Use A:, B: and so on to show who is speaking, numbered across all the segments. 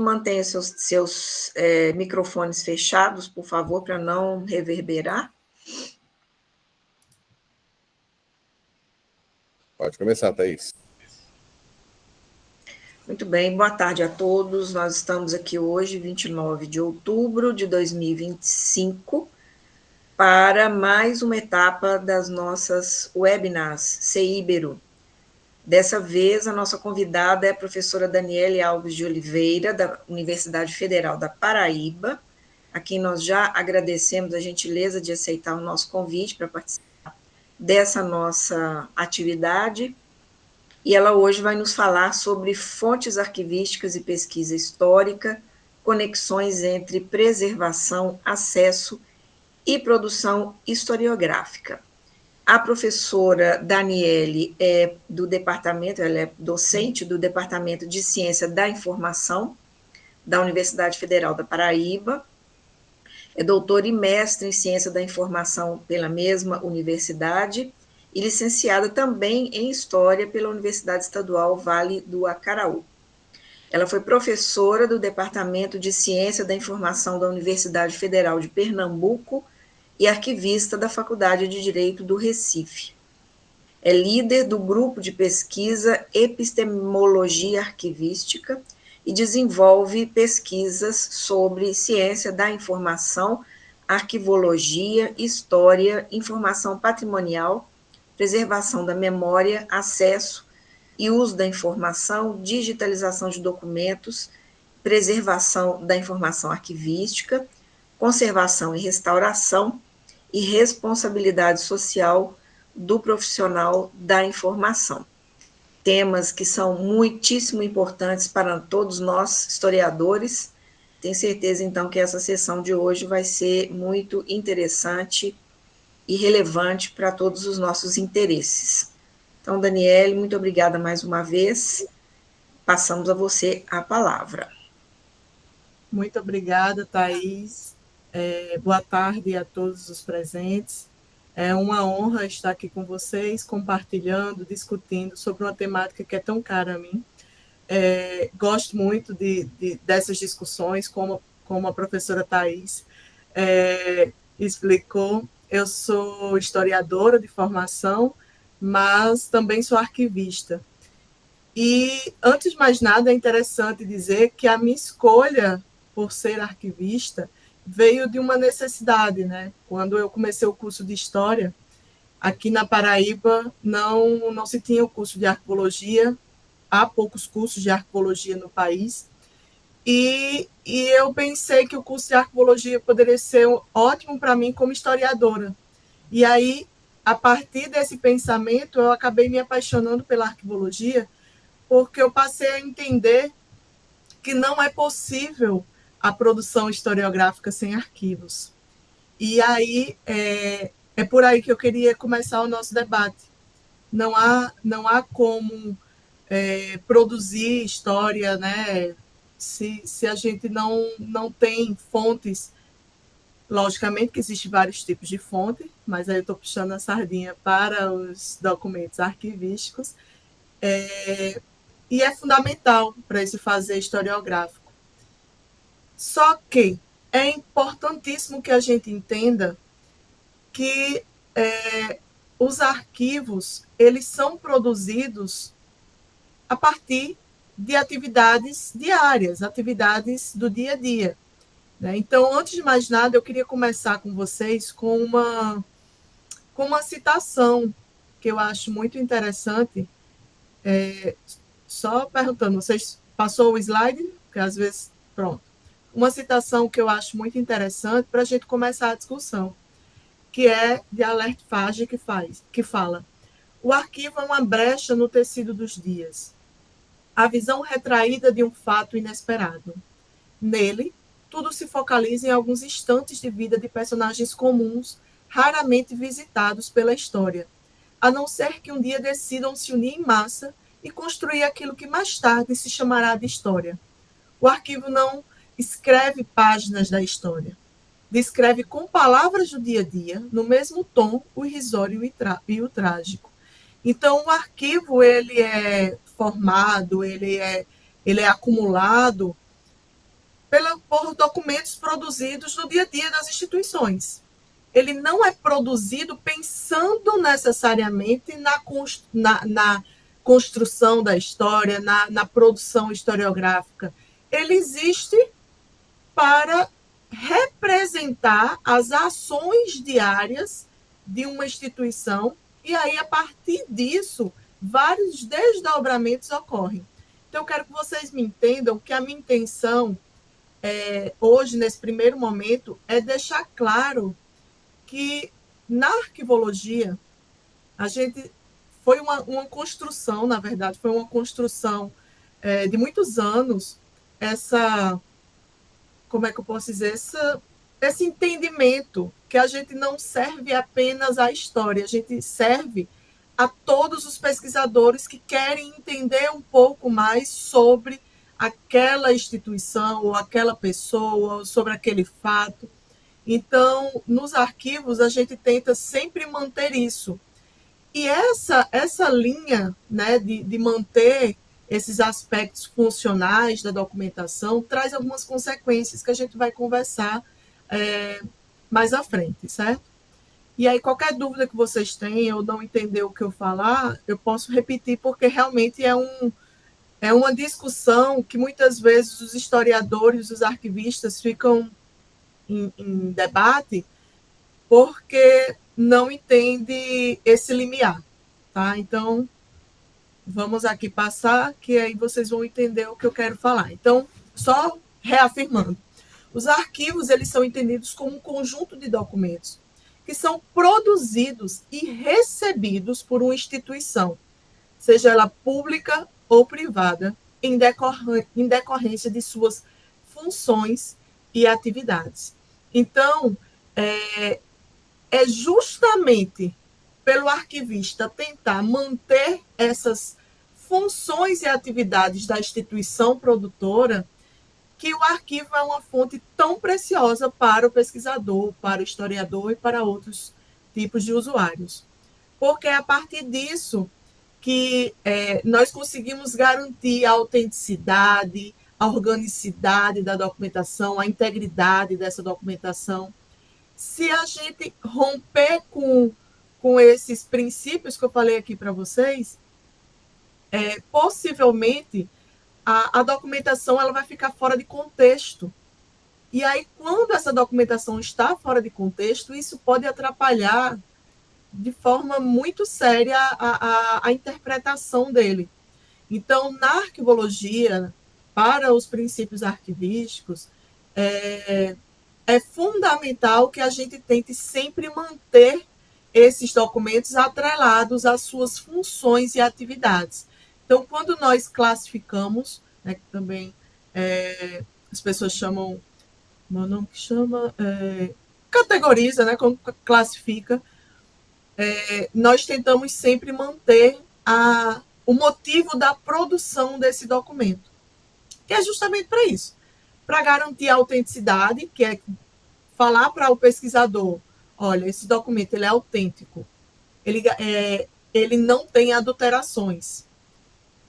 A: Mantenha seus microfones fechados, por favor, para não reverberar.
B: Pode começar, Thaís.
A: Muito bem, boa tarde a todos. Nós estamos aqui hoje, 29 de outubro de 2025, para mais uma etapa das nossas webinars CIBERU. Dessa vez, a nossa convidada é a professora Daniele Alves de Oliveira, da Universidade Federal da Paraíba, a quem nós já agradecemos a gentileza de aceitar o nosso convite para participar dessa nossa atividade. E ela hoje vai nos falar sobre fontes arquivísticas e pesquisa histórica, conexões entre preservação, acesso e produção historiográfica. A professora Daniele é do departamento, ela é docente do Departamento de Ciência da Informação da Universidade Federal da Paraíba, é doutora e mestre em Ciência da Informação pela mesma universidade e licenciada também em História pela Universidade Estadual Vale do Acaraú. Ela foi professora do Departamento de Ciência da Informação da Universidade Federal de Pernambuco e arquivista da Faculdade de Direito do Recife. É líder do grupo de pesquisa Epistemologia Arquivística e desenvolve pesquisas sobre ciência da informação, arquivologia, história, informação patrimonial, preservação da memória, acesso e uso da informação, digitalização de documentos, preservação da informação arquivística, conservação e restauração e responsabilidade social do profissional da informação. Temas que são muitíssimo importantes para todos nós, historiadores. Tenho certeza, então, que essa sessão de hoje vai ser muito interessante e relevante para todos os nossos interesses. Então, Daniele, muito obrigada mais uma vez. Passamos a você a palavra.
C: Muito obrigada, Thaís. Boa tarde a todos os presentes. É uma honra estar aqui com vocês, compartilhando, discutindo sobre uma temática que é tão cara a mim. Gosto muito dessas discussões, como a professora Thaís explicou. Eu sou historiadora de formação, mas também sou arquivista. E, antes de mais nada, é interessante dizer que a minha escolha por ser arquivista veio de uma necessidade, né? Quando eu comecei o curso de História, aqui na Paraíba não se tinha o curso de Arquivologia, há poucos cursos de Arquivologia no país, e eu pensei que o curso de Arquivologia poderia ser ótimo para mim como historiadora. E aí, a partir desse pensamento, eu acabei me apaixonando pela Arquivologia, porque eu passei a entender que não é possível a produção historiográfica sem arquivos. E aí é por aí que eu queria começar o nosso debate. Não há como produzir história, né, se a gente não tem fontes. Logicamente que existem vários tipos de fonte, mas aí eu estou puxando a sardinha para os documentos arquivísticos, e é fundamental para esse fazer historiográfico. Só que é importantíssimo que a gente entenda que os arquivos eles são produzidos a partir de atividades diárias, atividades do dia a dia. Né? Então, antes de mais nada, eu queria começar com vocês com uma citação que eu acho muito interessante. Só perguntando, vocês passou o slide? Porque às vezes, pronto. Uma citação que eu acho muito interessante para a gente começar a discussão, que é de Albert Fage, que fala: o arquivo é uma brecha no tecido dos dias, a visão retraída de um fato inesperado. Nele, tudo se focaliza em alguns instantes de vida de personagens comuns, raramente visitados pela história, a não ser que um dia decidam se unir em massa e construir aquilo que mais tarde se chamará de história. O arquivo não escreve páginas da história. Descreve com palavras do dia a dia, no mesmo tom, o irrisório e o trágico. Então, o arquivo ele é formado, ele é acumulado por documentos produzidos no dia a dia das instituições. Ele não é produzido pensando necessariamente na construção da história, na produção historiográfica. Ele existe para representar as ações diárias de uma instituição, e aí, a partir disso, vários desdobramentos ocorrem. Então, eu quero que vocês me entendam que a minha intenção, hoje, nesse primeiro momento, é deixar claro que, na arquivologia, a gente foi uma construção, na verdade, foi uma construção de muitos anos, como é que eu posso dizer, esse entendimento que a gente não serve apenas à história, a gente serve a todos os pesquisadores que querem entender um pouco mais sobre aquela instituição, ou aquela pessoa, ou sobre aquele fato. Então, nos arquivos, a gente tenta sempre manter isso. E essa linha, né, de manter esses aspectos funcionais da documentação traz algumas consequências que a gente vai conversar mais à frente, certo? E aí, qualquer dúvida que vocês tenham ou não entender o que eu falar, eu posso repetir, porque realmente é uma discussão que muitas vezes os historiadores, os arquivistas ficam em debate, porque não entende esse limiar, tá? Então, vamos aqui passar, que aí vocês vão entender o que eu quero falar. Então, só reafirmando. Os arquivos, eles são entendidos como um conjunto de documentos que são produzidos e recebidos por uma instituição, seja ela pública ou privada, em decorrência de suas funções e atividades. Então, é justamente pelo arquivista tentar manter essas funções e atividades da instituição produtora que o arquivo é uma fonte tão preciosa para o pesquisador, para o historiador e para outros tipos de usuários. Porque é a partir disso que nós conseguimos garantir a autenticidade, a organicidade da documentação, a integridade dessa documentação. Se a gente romper com esses princípios que eu falei aqui para vocês, possivelmente a documentação ela vai ficar fora de contexto. E aí, quando essa documentação está fora de contexto, isso pode atrapalhar de forma muito séria a interpretação dele. Então, na arquivologia, para os princípios arquivísticos, é fundamental que a gente tente sempre manter esses documentos atrelados às suas funções e atividades. Então, quando nós classificamos, né, que também as pessoas chamam, meu nome que chama, categoriza, né, como classifica, nós tentamos sempre manter o motivo da produção desse documento, que é justamente para isso, para garantir a autenticidade, que é falar para o pesquisador, olha, esse documento ele é autêntico, ele não tem adulterações.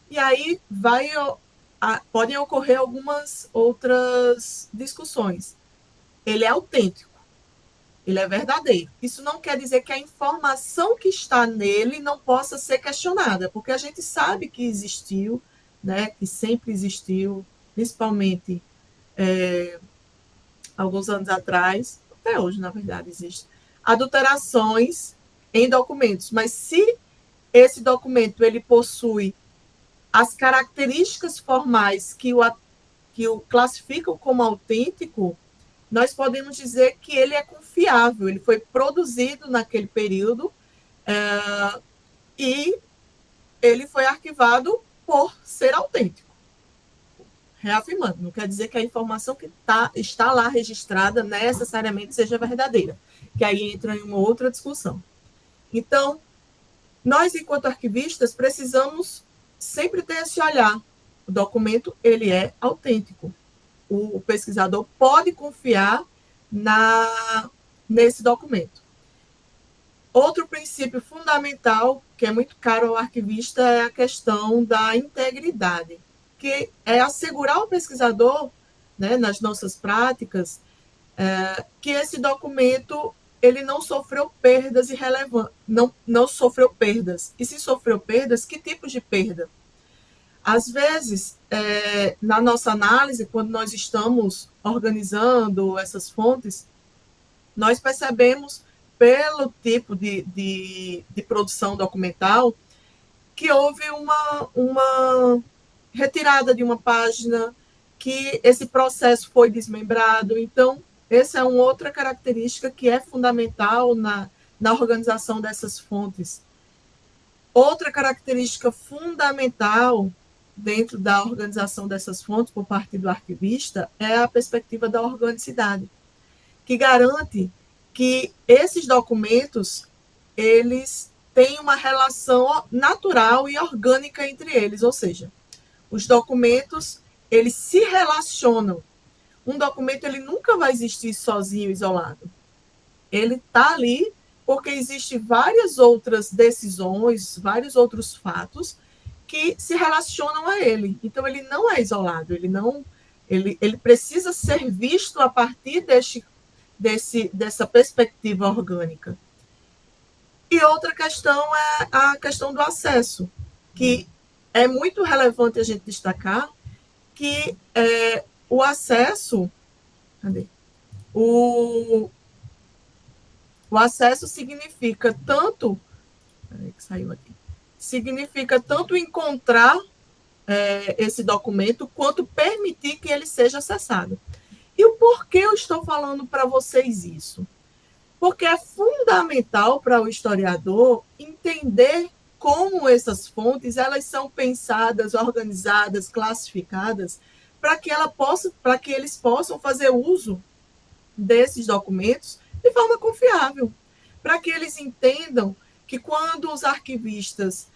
C: E aí podem ocorrer algumas outras discussões. Ele é autêntico, ele é verdadeiro. Isso não quer dizer que a informação que está nele não possa ser questionada, porque a gente sabe que existiu, né, que sempre existiu, principalmente alguns anos atrás, até hoje, na verdade, existe, adulterações em documentos. Mas se esse documento ele possui as características formais que o classificam como autêntico, nós podemos dizer que ele é confiável, ele foi produzido naquele período e ele foi arquivado por ser autêntico. Reafirmando, não quer dizer que a informação que está lá registrada necessariamente seja verdadeira, que aí entra em uma outra discussão. Então, nós, enquanto arquivistas, precisamos sempre ter esse olhar. O documento ele é autêntico. O pesquisador pode confiar nesse documento. Outro princípio fundamental, que é muito caro ao arquivista, é a questão da integridade, que é assegurar ao pesquisador né, nas nossas práticas, que esse documento ele não sofreu perdas irrelevantes, não sofreu perdas. E se sofreu perdas, que tipos de perda? Às vezes, na nossa análise, quando nós estamos organizando essas fontes, nós percebemos, pelo tipo de produção documental, que houve uma retirada de uma página, que esse processo foi desmembrado. Então, essa é uma outra característica que é fundamental na organização dessas fontes. Outra característica fundamental dentro da organização dessas fontes por parte do arquivista é a perspectiva da organicidade, que garante que esses documentos eles têm uma relação natural e orgânica entre eles, ou seja, os documentos eles se relacionam. Um documento ele nunca vai existir sozinho, isolado. Ele está ali porque existem várias outras decisões, vários outros fatos que se relacionam a ele. Então, ele não é isolado, ele precisa ser visto a partir dessa perspectiva orgânica. E outra questão é a questão do acesso, que é muito relevante a gente destacar que o acesso... Cadê? O acesso significa tanto... Peraí que saiu aqui. Significa tanto encontrar esse documento, quanto permitir que ele seja acessado. E o porquê eu estou falando para vocês isso? Porque é fundamental para o historiador entender como essas fontes elas são pensadas, organizadas, classificadas, para que eles possam fazer uso desses documentos de forma confiável, para que eles entendam que quando os arquivistas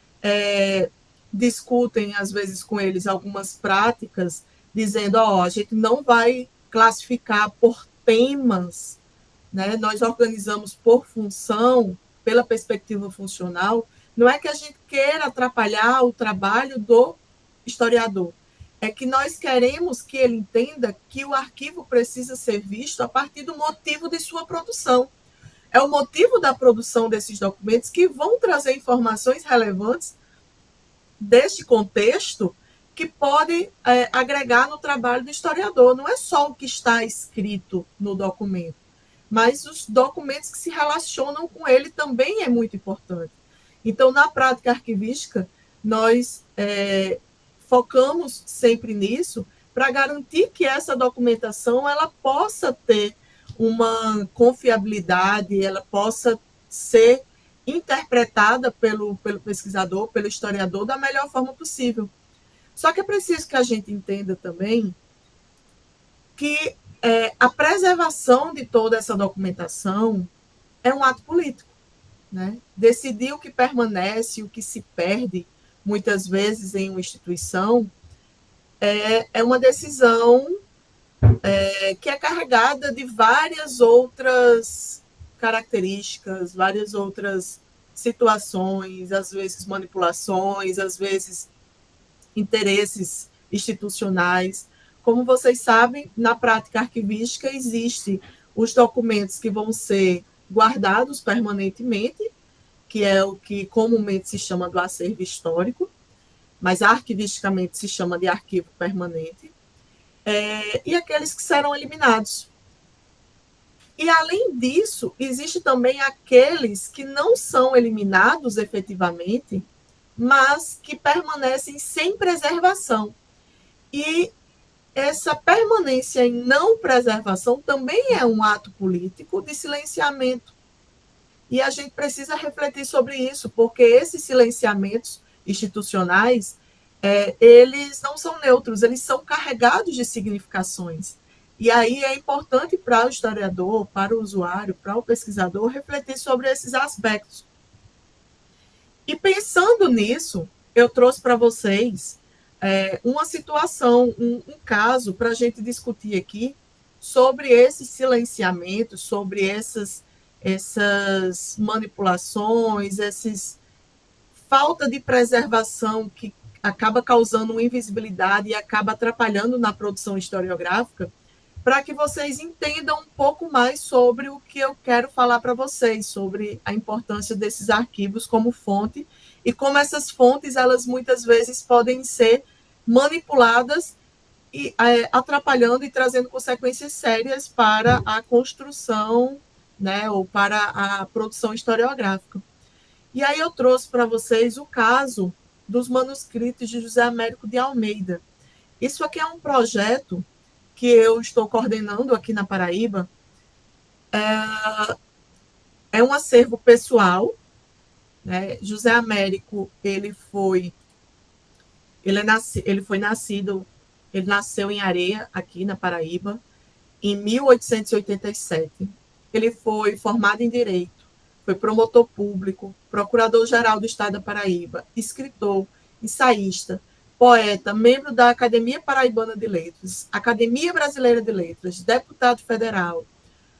C: discutem, às vezes, com eles algumas práticas, dizendo, a gente não vai classificar por temas, né? Nós organizamos por função, pela perspectiva funcional, não é que a gente queira atrapalhar o trabalho do historiador, é que nós queremos que ele entenda que o arquivo precisa ser visto a partir do motivo de sua produção. É o motivo da produção desses documentos que vão trazer informações relevantes deste contexto que podem agregar no trabalho do historiador. Não é só o que está escrito no documento, mas os documentos que se relacionam com ele também é muito importante. Então, na prática arquivística, nós focamos sempre nisso para garantir que essa documentação ela possa ter uma confiabilidade, ela possa ser interpretada pelo pesquisador, pelo historiador, da melhor forma possível. Só que é preciso que a gente entenda também que a preservação de toda essa documentação é um ato político, né? Decidir o que permanece, o que se perde, muitas vezes em uma instituição, é uma decisão que é carregada de várias outras características, várias outras situações, às vezes manipulações, às vezes interesses institucionais. Como vocês sabem, na prática arquivística existem os documentos que vão ser guardados permanentemente, que é o que comumente se chama do acervo histórico, mas arquivisticamente se chama de arquivo permanente, e aqueles que serão eliminados. E, além disso, existe também aqueles que não são eliminados efetivamente, mas que permanecem sem preservação. E essa permanência em não preservação também é um ato político de silenciamento. E a gente precisa refletir sobre isso, porque esses silenciamentos institucionais, eles não são neutros, eles são carregados de significações. E aí é importante para o historiador, para o usuário, para o pesquisador, refletir sobre esses aspectos. E pensando nisso, eu trouxe para vocês uma situação, um caso para a gente discutir aqui sobre esses silenciamentos, sobre essas manipulações, falta de preservação que acaba causando uma invisibilidade e acaba atrapalhando na produção historiográfica, para que vocês entendam um pouco mais sobre o que eu quero falar para vocês, sobre a importância desses arquivos como fonte e como essas fontes, elas muitas vezes podem ser manipuladas e atrapalhando e trazendo consequências sérias para a construção, né, ou para a produção historiográfica. E aí eu trouxe para vocês o caso dos manuscritos de José Américo de Almeida. Isso aqui é um projeto que eu estou coordenando aqui na Paraíba. É um acervo pessoal, né? José Américo, ele nasceu em Areia, aqui na Paraíba, em 1887. Ele foi formado em Direito, foi promotor público, procurador-geral do Estado da Paraíba, escritor, ensaísta, poeta, membro da Academia Paraibana de Letras, Academia Brasileira de Letras, deputado federal,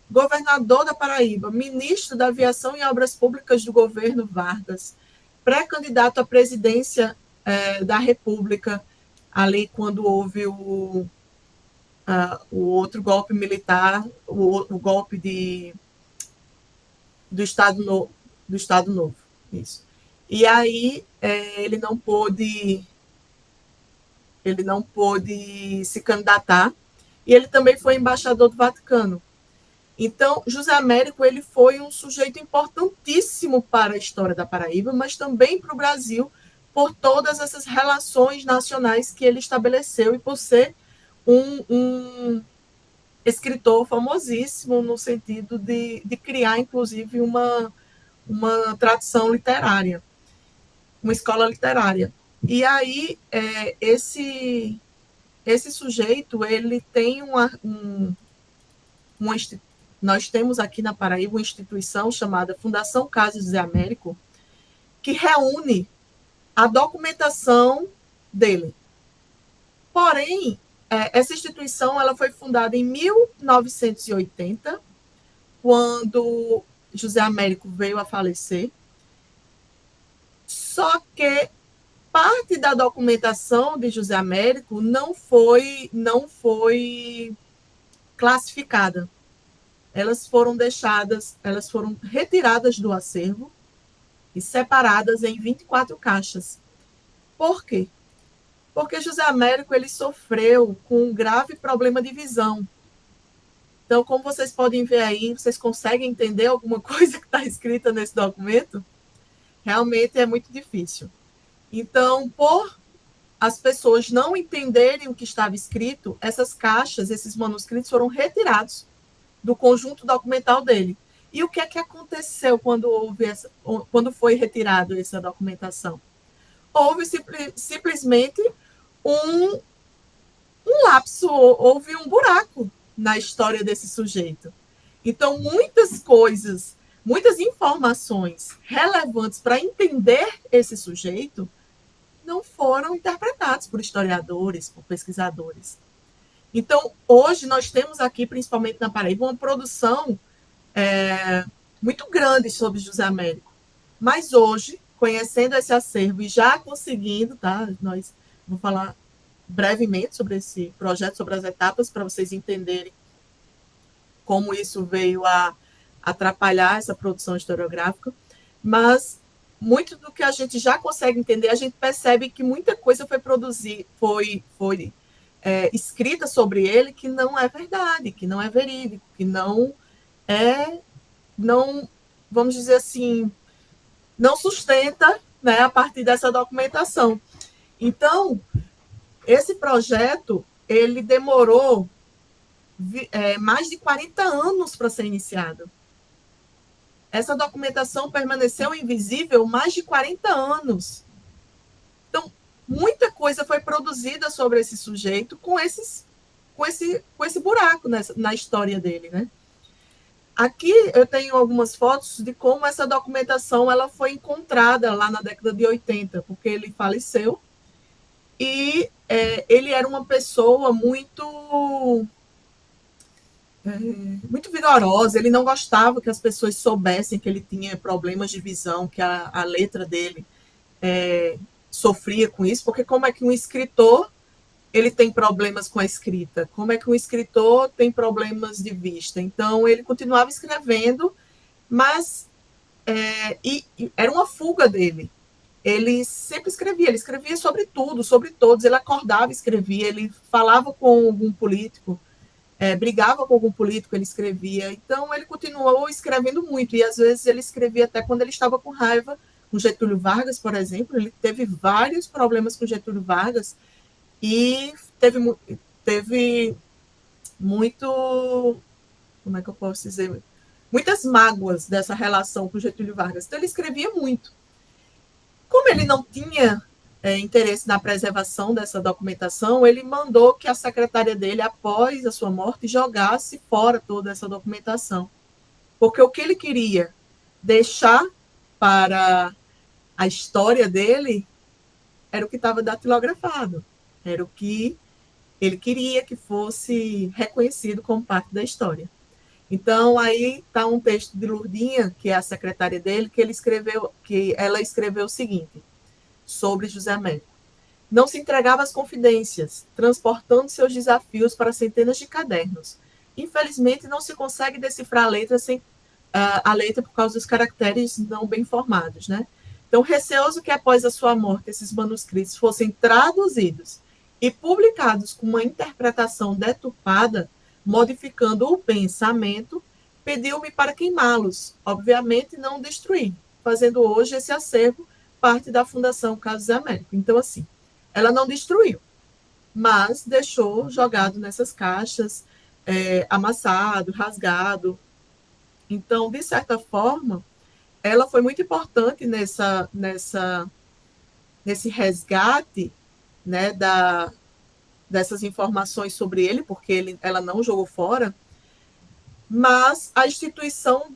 C: governador da Paraíba, ministro da Aviação e Obras Públicas do governo Vargas, pré-candidato à presidência da República, ali quando houve o outro golpe militar, o golpe do Estado Novo. Isso. E aí ele não pôde se candidatar, e ele também foi embaixador do Vaticano. Então, José Américo, ele foi um sujeito importantíssimo para a história da Paraíba, mas também para o Brasil, por todas essas relações nacionais que ele estabeleceu e por ser um escritor famosíssimo no sentido de criar, inclusive, uma tradição literária, uma escola literária. E aí, esse sujeito, ele tem nós temos aqui na Paraíba uma instituição chamada Fundação Caso José Américo, que reúne a documentação dele. Porém, essa instituição ela foi fundada em 1980, quando José Américo veio a falecer. Só que parte da documentação de José Américo não foi classificada. Elas foram retiradas do acervo e separadas em 24 caixas. Por quê? Porque José Américo ele sofreu com um grave problema de visão. Então, como vocês podem ver aí, vocês conseguem entender alguma coisa que está escrita nesse documento? Realmente é muito difícil. Então, por as pessoas não entenderem o que estava escrito, essas caixas, esses manuscritos foram retirados do conjunto documental dele. E o que é que aconteceu quando foi retirado essa documentação? Houve simplesmente um lapso, houve um buraco na história desse sujeito. Então, muitas coisas, muitas informações relevantes para entender esse sujeito não foram interpretadas por historiadores, por pesquisadores. Então, hoje nós temos aqui, principalmente na Paraíba, uma produção muito grande sobre José Américo. Mas hoje, conhecendo esse acervo e já conseguindo, tá? Vou falar brevemente sobre esse projeto, sobre as etapas, para vocês entenderem como isso veio a atrapalhar essa produção historiográfica. Mas muito do que a gente já consegue entender, a gente percebe que muita coisa foi escrita sobre ele que não é verdade, que não é verídico, que não, vamos dizer assim, não sustenta, né, a partir dessa documentação. Então, esse projeto, ele demorou mais de 40 anos para ser iniciado. Essa documentação permaneceu invisível mais de 40 anos. Então, muita coisa foi produzida sobre esse sujeito com esse buraco na história dele, né? Aqui eu tenho algumas fotos de como essa documentação ela foi encontrada lá na década de 80, porque ele faleceu e ele era uma pessoa muito vigorosa, ele não gostava que as pessoas soubessem que ele tinha problemas de visão, que a letra dele sofria com isso, porque como é que um escritor ele tem problemas com a escrita? Como é que um escritor tem problemas de vista? Então, ele continuava escrevendo, mas era uma fuga dele. Ele sempre escrevia, ele escrevia sobre tudo, sobre todos, ele acordava e escrevia, ele falava com algum político, brigava com algum político, ele escrevia. Então, ele continuou escrevendo muito, e às vezes ele escrevia até quando ele estava com raiva. Com Getúlio Vargas, por exemplo, ele teve vários problemas com Getúlio Vargas, e teve muito, como é que eu posso dizer, muitas mágoas dessa relação com Getúlio Vargas. Então, ele escrevia muito. Como ele não tinha interesse na preservação dessa documentação, ele mandou que a secretária dele, após a sua morte, jogasse fora toda essa documentação. Porque o que ele queria deixar para a história dele era o que estava datilografado, era o que ele queria que fosse reconhecido como parte da história. Então, aí está um texto de Lurdinha, que é a secretária dele, que ela escreveu o seguinte, sobre José Américo. Não se entregava às confidências, transportando seus desafios para centenas de cadernos. Infelizmente, não se consegue decifrar a letra por causa dos caracteres não bem formados, né? Então, receoso que após a sua morte esses manuscritos fossem traduzidos e publicados com uma interpretação deturpada, modificando o pensamento, pediu-me para queimá-los, obviamente não destruir, fazendo hoje esse acervo parte da Fundação Carlos Américo. Então, assim, ela não destruiu, mas deixou jogado nessas caixas, amassado, rasgado. Então, de certa forma, ela foi muito importante nesse resgate, né, dessas informações sobre ele, porque ela não jogou fora, mas a instituição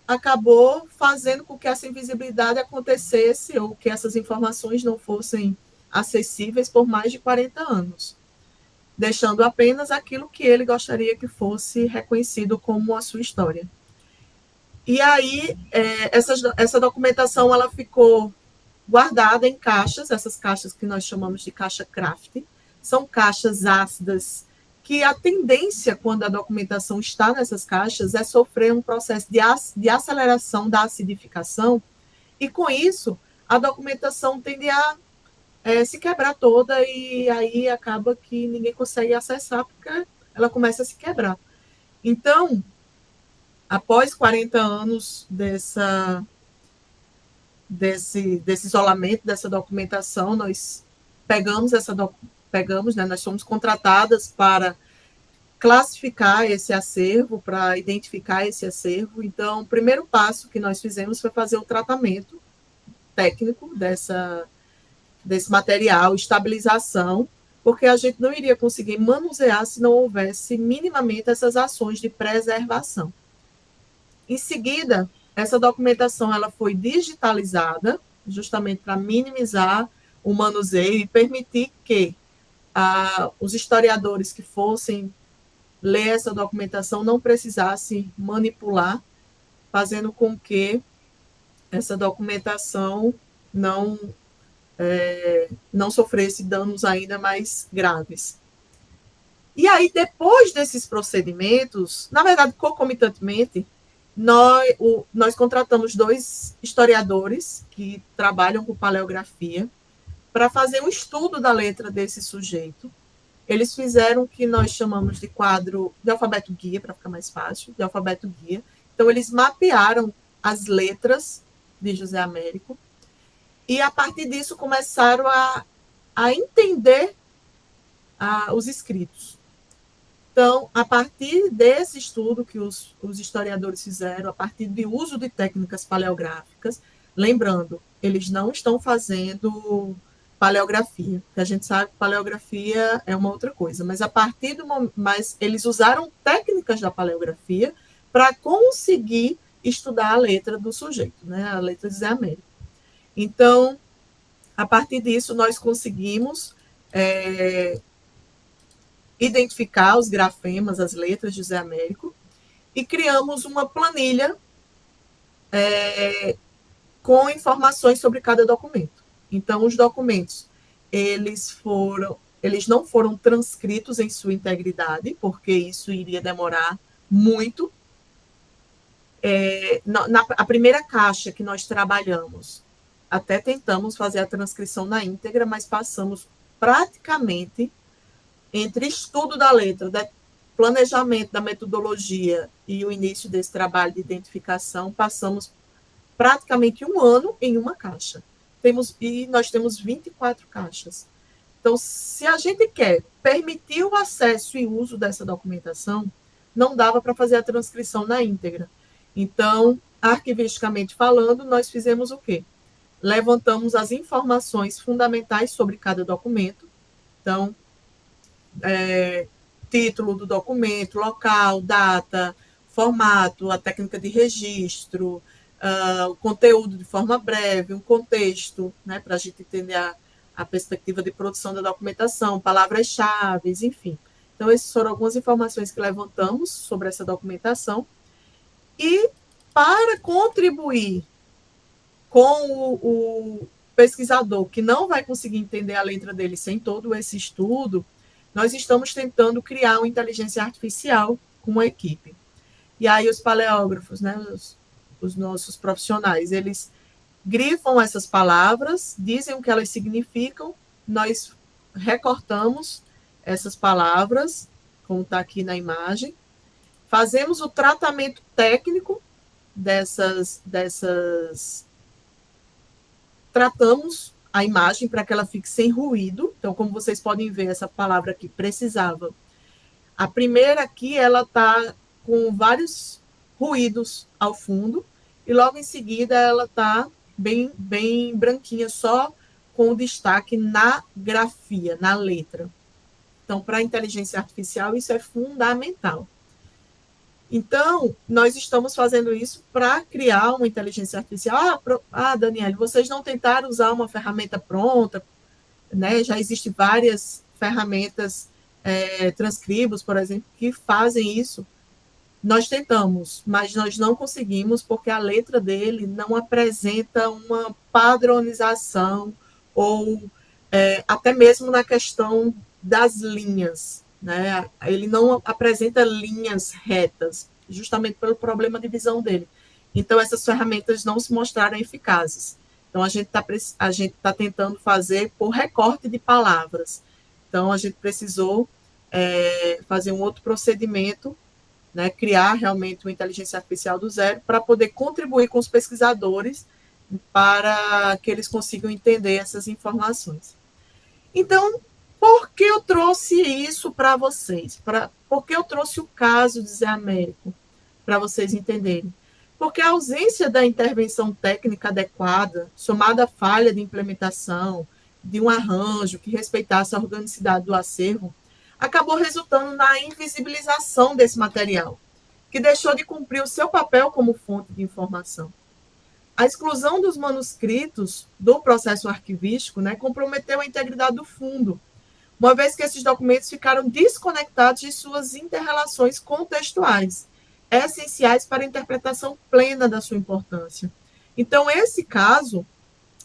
C: acabou fazendo com que essa invisibilidade acontecesse ou que essas informações não fossem acessíveis por mais de 40 anos, deixando apenas aquilo que ele gostaria que fosse reconhecido como a sua história. E aí, essa documentação ela ficou guardada em caixas, essas caixas que nós chamamos de caixa craft, são caixas ácidas, que a tendência, quando a documentação está nessas caixas, é sofrer um processo de aceleração da acidificação, e com isso, a documentação tende a se quebrar toda, e aí acaba que ninguém consegue acessar, porque ela começa a se quebrar. Então, após 40 anos desse isolamento, dessa documentação, nós pegamos, né, nós fomos contratadas para classificar esse acervo, para identificar esse acervo. Então, o primeiro passo que nós fizemos foi fazer o tratamento técnico desse material, estabilização, porque a gente não iria conseguir manusear se não houvesse minimamente essas ações de preservação. Em seguida, essa documentação ela foi digitalizada, justamente para minimizar o manuseio e permitir que os historiadores que fossem ler essa documentação não precisassem manipular, fazendo com que essa documentação não sofresse danos ainda mais graves. E aí, depois desses procedimentos, na verdade, concomitantemente, nós contratamos 2 historiadores que trabalham com paleografia para fazer um estudo da letra desse sujeito. Eles fizeram o que nós chamamos de quadro de alfabeto guia, para ficar mais fácil, de alfabeto guia. Então, eles mapearam as letras de José Américo e, a partir disso, começaram a entender os escritos. Então, a partir desse estudo que os historiadores fizeram, a partir do uso de técnicas paleográficas, lembrando, eles não estão fazendo paleografia, que a gente sabe que paleografia é uma outra coisa, mas mas eles usaram técnicas da paleografia para conseguir estudar a letra do sujeito, né, a letra de Zé Américo. Então, a partir disso, nós conseguimos identificar os grafemas, as letras de José Américo, e criamos uma planilha com informações sobre cada documento. Então, os documentos, eles não foram transcritos em sua integridade, porque isso iria demorar muito. A primeira caixa que nós trabalhamos, até tentamos fazer a transcrição na íntegra, mas passamos praticamente entre estudo da letra, planejamento da metodologia e o início desse trabalho de identificação, passamos praticamente 1 ano em uma caixa. E nós temos 24 caixas. Então, se a gente quer permitir o acesso e uso dessa documentação, não dava para fazer a transcrição na íntegra. Então, arquivisticamente falando, nós fizemos o quê? Levantamos as informações fundamentais sobre cada documento. Então, título do documento, local, data, formato, a técnica de registro, o conteúdo de forma breve, um contexto, né, para a gente entender a perspectiva de produção da documentação, palavras-chave, enfim. Então, essas foram algumas informações que levantamos sobre essa documentação. E, para contribuir com o pesquisador que não vai conseguir entender a letra dele sem todo esse estudo, nós estamos tentando criar uma inteligência artificial com uma equipe. E aí os paleógrafos, né, os nossos profissionais, eles grifam essas palavras, dizem o que elas significam, nós recortamos essas palavras, como está aqui na imagem, fazemos o tratamento técnico tratamos a imagem para que ela fique sem ruído. Então, como vocês podem ver, essa palavra aqui precisava. A primeira aqui, ela está com vários ruídos ao fundo, e logo em seguida ela está bem branquinha, só com o destaque na grafia, na letra. Então, para a inteligência artificial, isso é fundamental. Então, nós estamos fazendo isso para criar uma inteligência artificial. Daniele, vocês não tentaram usar uma ferramenta pronta, né? Já existem várias ferramentas, Transcribos, por exemplo, que fazem isso. Nós tentamos, mas nós não conseguimos, porque a letra dele não apresenta uma padronização, ou até mesmo na questão das linhas, né? Ele não apresenta linhas retas, justamente pelo problema de visão dele. Então, essas ferramentas não se mostraram eficazes. Então, a gente está tentando fazer por recorte de palavras. Então, a gente precisou fazer um outro procedimento, né, criar realmente uma inteligência artificial do zero, para poder contribuir com os pesquisadores para que eles consigam entender essas informações. Então, por que eu trouxe isso para vocês? Por que eu trouxe o caso de Zé Américo? Para vocês entenderem. Porque a ausência da intervenção técnica adequada, somada à falha de implementação, de um arranjo que respeitasse a organicidade do acervo, acabou resultando na invisibilização desse material, que deixou de cumprir o seu papel como fonte de informação. A exclusão dos manuscritos do processo arquivístico, né, comprometeu a integridade do fundo, uma vez que esses documentos ficaram desconectados de suas inter-relações contextuais, essenciais para a interpretação plena da sua importância. Então, esse caso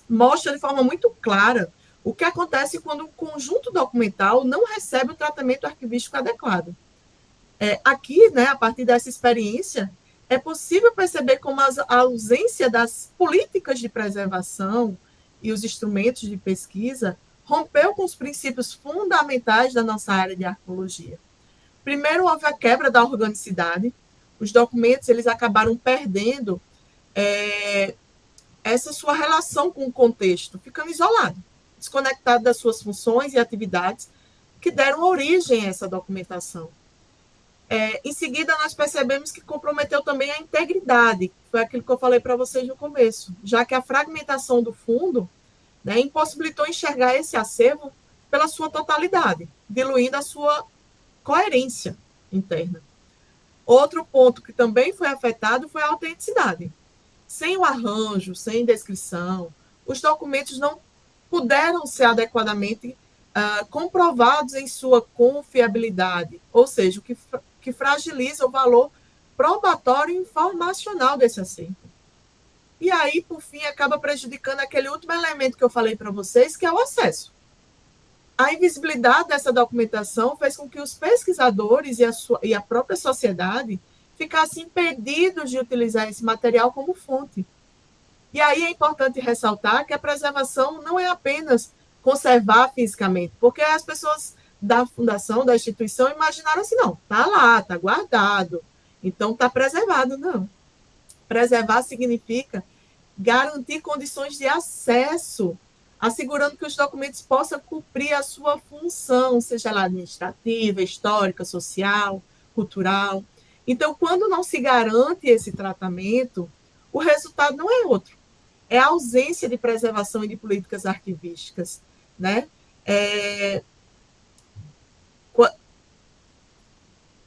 C: mostra de forma muito clara o que acontece quando o conjunto documental não recebe o tratamento arquivístico adequado. Aqui, né, a partir dessa experiência, é possível perceber como a ausência das políticas de preservação e os instrumentos de pesquisa rompeu com os princípios fundamentais da nossa área de arqueologia. Primeiro, houve a quebra da organicidade. Os documentos eles acabaram perdendo essa sua relação com o contexto, ficando isolado, desconectado das suas funções e atividades que deram origem a essa documentação. Em seguida, nós percebemos que comprometeu também a integridade, foi aquilo que eu falei para vocês no começo, já que a fragmentação do fundo, né, impossibilitou enxergar esse acervo pela sua totalidade, diluindo a sua coerência interna. Outro ponto que também foi afetado foi a autenticidade. Sem o arranjo, sem descrição, os documentos não puderam ser adequadamente comprovados em sua confiabilidade, ou seja, o que fragiliza o valor probatório e informacional desse acervo. E aí, por fim, acaba prejudicando aquele último elemento que eu falei para vocês, que é o acesso. A invisibilidade dessa documentação fez com que os pesquisadores e a própria sociedade ficassem impedidos de utilizar esse material como fonte. E aí é importante ressaltar que a preservação não é apenas conservar fisicamente, porque as pessoas da fundação, da instituição, imaginaram assim, não, está lá, está guardado, então está preservado. Não. Preservar significa garantir condições de acesso, assegurando que os documentos possam cumprir a sua função, seja ela administrativa, histórica, social, cultural. Então, quando não se garante esse tratamento, o resultado não é outro. É a ausência de preservação e de políticas arquivísticas, né?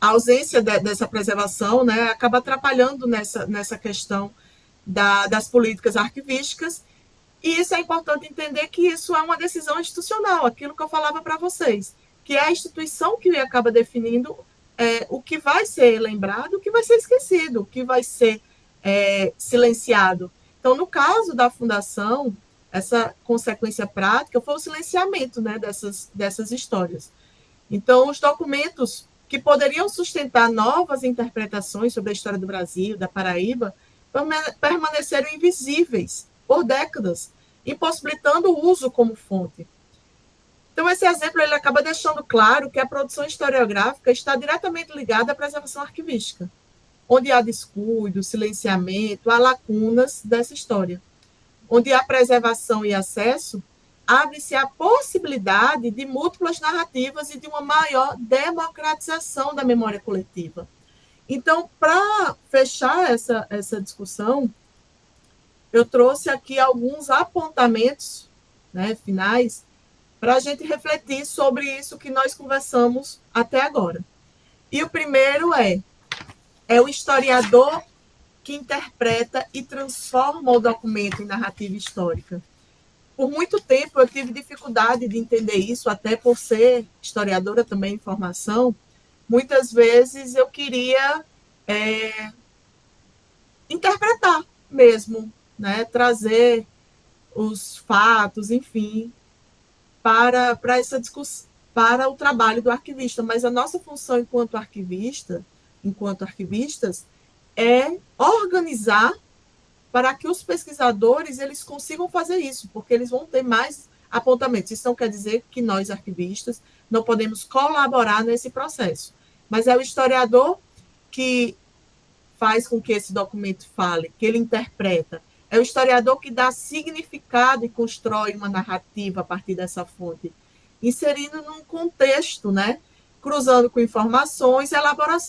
C: A ausência dessa preservação, né, acaba atrapalhando nessa questão das políticas arquivísticas, e isso é importante entender que isso é uma decisão institucional, aquilo que eu falava para vocês, que é a instituição que acaba definindo o que vai ser lembrado, o que vai ser esquecido, o que vai ser silenciado. Então, no caso da fundação, essa consequência prática foi o silenciamento, né, dessas histórias. Então, os documentos que poderiam sustentar novas interpretações sobre a história do Brasil, da Paraíba, permaneceram invisíveis por décadas, impossibilitando o uso como fonte. Então, esse exemplo ele acaba deixando claro que a produção historiográfica está diretamente ligada à preservação arquivística, onde há descuido, silenciamento, há lacunas dessa história. Onde há preservação e acesso, abre-se a possibilidade de múltiplas narrativas e de uma maior democratização da memória coletiva. Então, para fechar essa discussão, eu trouxe aqui alguns apontamentos, né, finais, para a gente refletir sobre isso que nós conversamos até agora. E o primeiro é o historiador que interpreta e transforma o documento em narrativa histórica. Por muito tempo eu tive dificuldade de entender isso, até por ser historiadora também em formação. Muitas vezes eu queria interpretar mesmo, né? Trazer os fatos, enfim, para essa discussão, para o trabalho do arquivista. Mas a nossa função enquanto arquivistas, é organizar para que os pesquisadores eles consigam fazer isso, porque eles vão ter mais apontamentos. Isso não quer dizer que nós, arquivistas, não podemos colaborar nesse processo. Mas é o historiador que faz com que esse documento fale, que ele interpreta. É o historiador que dá significado e constrói uma narrativa a partir dessa fonte, inserindo num contexto, né? Cruzando com informações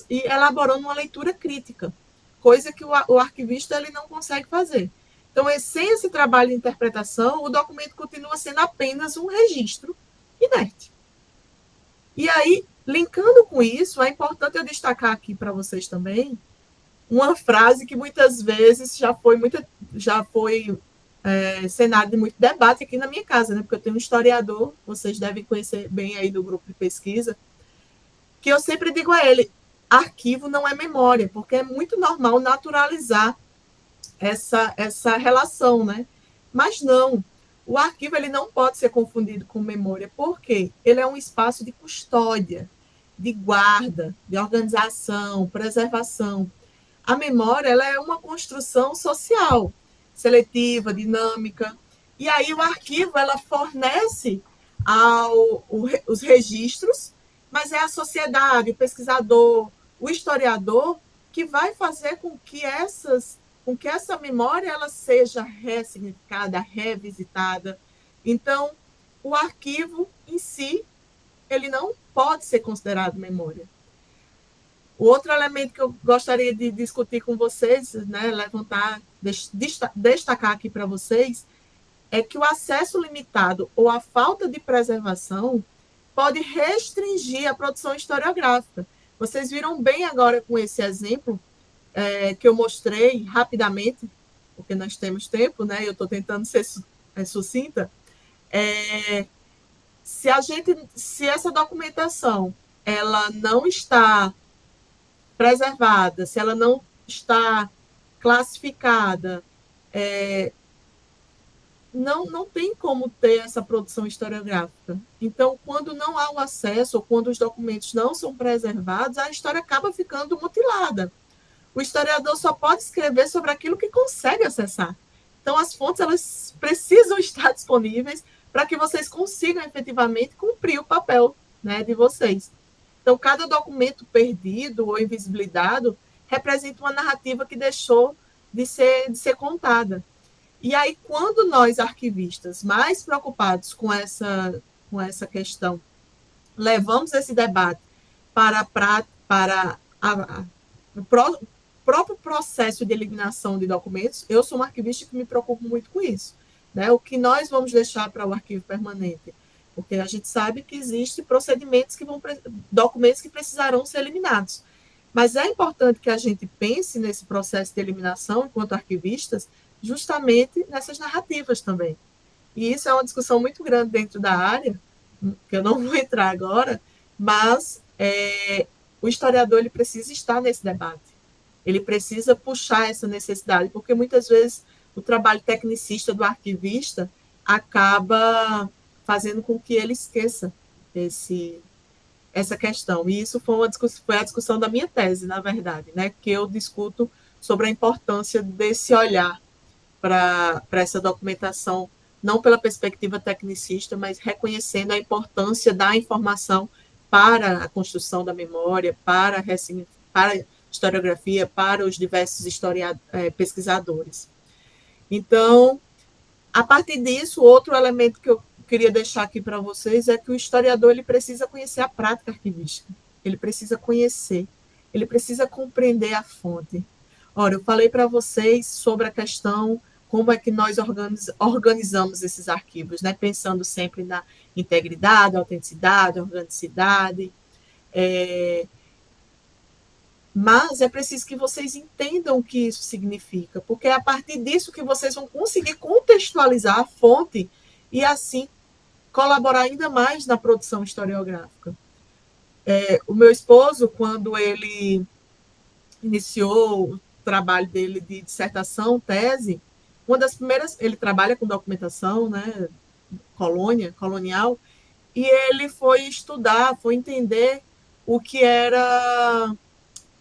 C: e elaborando uma leitura crítica, coisa que o arquivista ele não consegue fazer. Então, sem esse trabalho de interpretação, o documento continua sendo apenas um registro inerte. E aí, linkando com isso, é importante eu destacar aqui para vocês também uma frase que muitas vezes já foi cenário de muito debate aqui na minha casa, né? Porque eu tenho um historiador, vocês devem conhecer bem aí do grupo de pesquisa, que eu sempre digo a ele, arquivo não é memória, porque é muito normal naturalizar essa relação, né? Mas não, o arquivo ele não pode ser confundido com memória, porque ele é um espaço de custódia, de guarda, de organização, preservação. A memória ela é uma construção social, seletiva, dinâmica, e aí o arquivo ela fornece os registros, mas é a sociedade, o pesquisador, o historiador que vai fazer com que essa memória ela seja ressignificada, revisitada. Então, o arquivo em si, ele não pode ser considerado memória. O outro elemento que eu gostaria de discutir com vocês, né, levantar, destacar aqui para vocês, é que o acesso limitado ou a falta de preservação pode restringir a produção historiográfica. Vocês viram bem agora com esse exemplo que eu mostrei rapidamente, porque nós temos tempo, né? Eu estou tentando ser sucinta. Se essa documentação ela não está preservada, se ela não está classificada, não tem como ter essa produção historiográfica. Então, quando não há o acesso, ou quando os documentos não são preservados, a história acaba ficando mutilada. O historiador só pode escrever sobre aquilo que consegue acessar. Então, as fontes elas precisam estar disponíveis para que vocês consigam efetivamente cumprir o papel, né, de vocês. Então, cada documento perdido ou invisibilizado representa uma narrativa que deixou de ser contada. E aí, quando nós, arquivistas, mais preocupados com essa questão, levamos esse debate para o próprio processo de eliminação de documentos, eu sou uma arquivista que me preocupo muito com isso. Né? O que nós vamos deixar para o arquivo permanente? Porque a gente sabe que existem procedimentos documentos que precisarão ser eliminados. Mas é importante que a gente pense nesse processo de eliminação, enquanto arquivistas, justamente nessas narrativas também. E isso é uma discussão muito grande dentro da área, que eu não vou entrar agora, mas o historiador ele precisa estar nesse debate. Ele precisa puxar essa necessidade, porque muitas vezes o trabalho tecnicista do arquivista acaba fazendo com que ele esqueça essa questão. E isso foi a discussão da minha tese, na verdade, né? Que eu discuto sobre a importância desse olhar para essa documentação, não pela perspectiva tecnicista, mas reconhecendo a importância da informação para a construção da memória, para a historiografia, para os diversos pesquisadores. Então, a partir disso, outro elemento que eu queria deixar aqui para vocês é que o historiador ele precisa conhecer a prática arquivística, ele precisa conhecer, ele precisa compreender a fonte. Ora, eu falei para vocês sobre a questão como é que nós organizamos esses arquivos, né? Pensando sempre na integridade, autenticidade, organicidade. Mas é preciso que vocês entendam o que isso significa, porque é a partir disso que vocês vão conseguir contextualizar a fonte e, assim, colaborar ainda mais na produção historiográfica. O meu esposo, quando ele iniciou o trabalho dele de dissertação, tese, uma das primeiras, ele trabalha com documentação, né, colonial, e ele foi estudar, foi entender o que era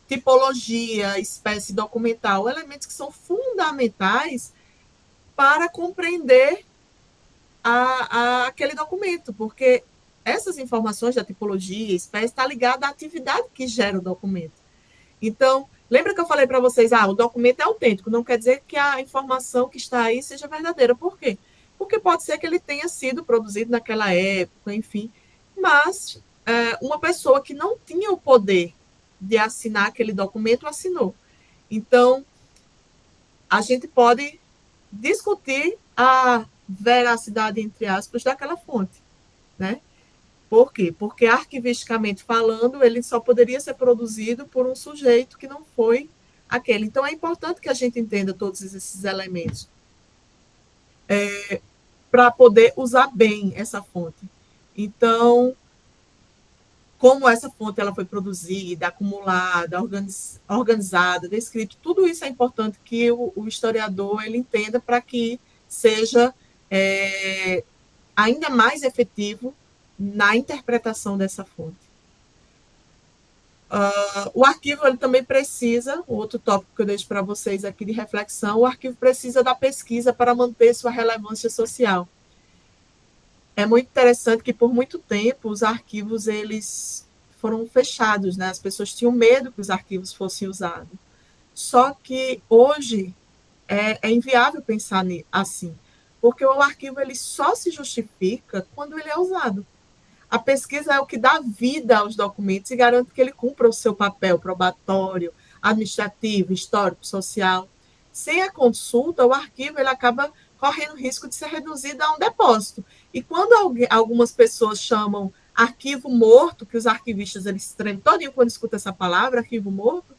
C: tipologia, espécie documental, elementos que são fundamentais para compreender aquele documento, porque essas informações da tipologia, espécie, está ligada à atividade que gera o documento. Então, lembra que eu falei para vocês, o documento é autêntico, não quer dizer que a informação que está aí seja verdadeira. Por quê? Porque pode ser que ele tenha sido produzido naquela época, enfim, mas uma pessoa que não tinha o poder de assinar aquele documento, assinou. Então, a gente pode discutir a veracidade, entre aspas, daquela fonte, né? Por quê? Porque, arquivisticamente falando, ele só poderia ser produzido por um sujeito que não foi aquele. Então, é importante que a gente entenda todos esses elementos para poder usar bem essa fonte. Então, como essa fonte ela foi produzida, acumulada, organizada, descrita, tudo isso é importante que o historiador ele entenda para que seja ainda mais efetivo na interpretação dessa fonte. O arquivo ele também precisa, outro tópico que eu deixo para vocês aqui de reflexão, o arquivo precisa da pesquisa para manter sua relevância social. É muito interessante que, por muito tempo, os arquivos eles foram fechados, né? As pessoas tinham medo que os arquivos fossem usados. Só que, hoje, é inviável pensar assim, porque o arquivo ele só se justifica quando ele é usado. A pesquisa é o que dá vida aos documentos e garante que ele cumpra o seu papel probatório, administrativo, histórico, social. Sem a consulta, o arquivo ele acaba correndo risco de ser reduzido a um depósito. E quando algumas pessoas chamam arquivo morto, que os arquivistas eles tremem todinho quando escutam essa palavra, arquivo morto,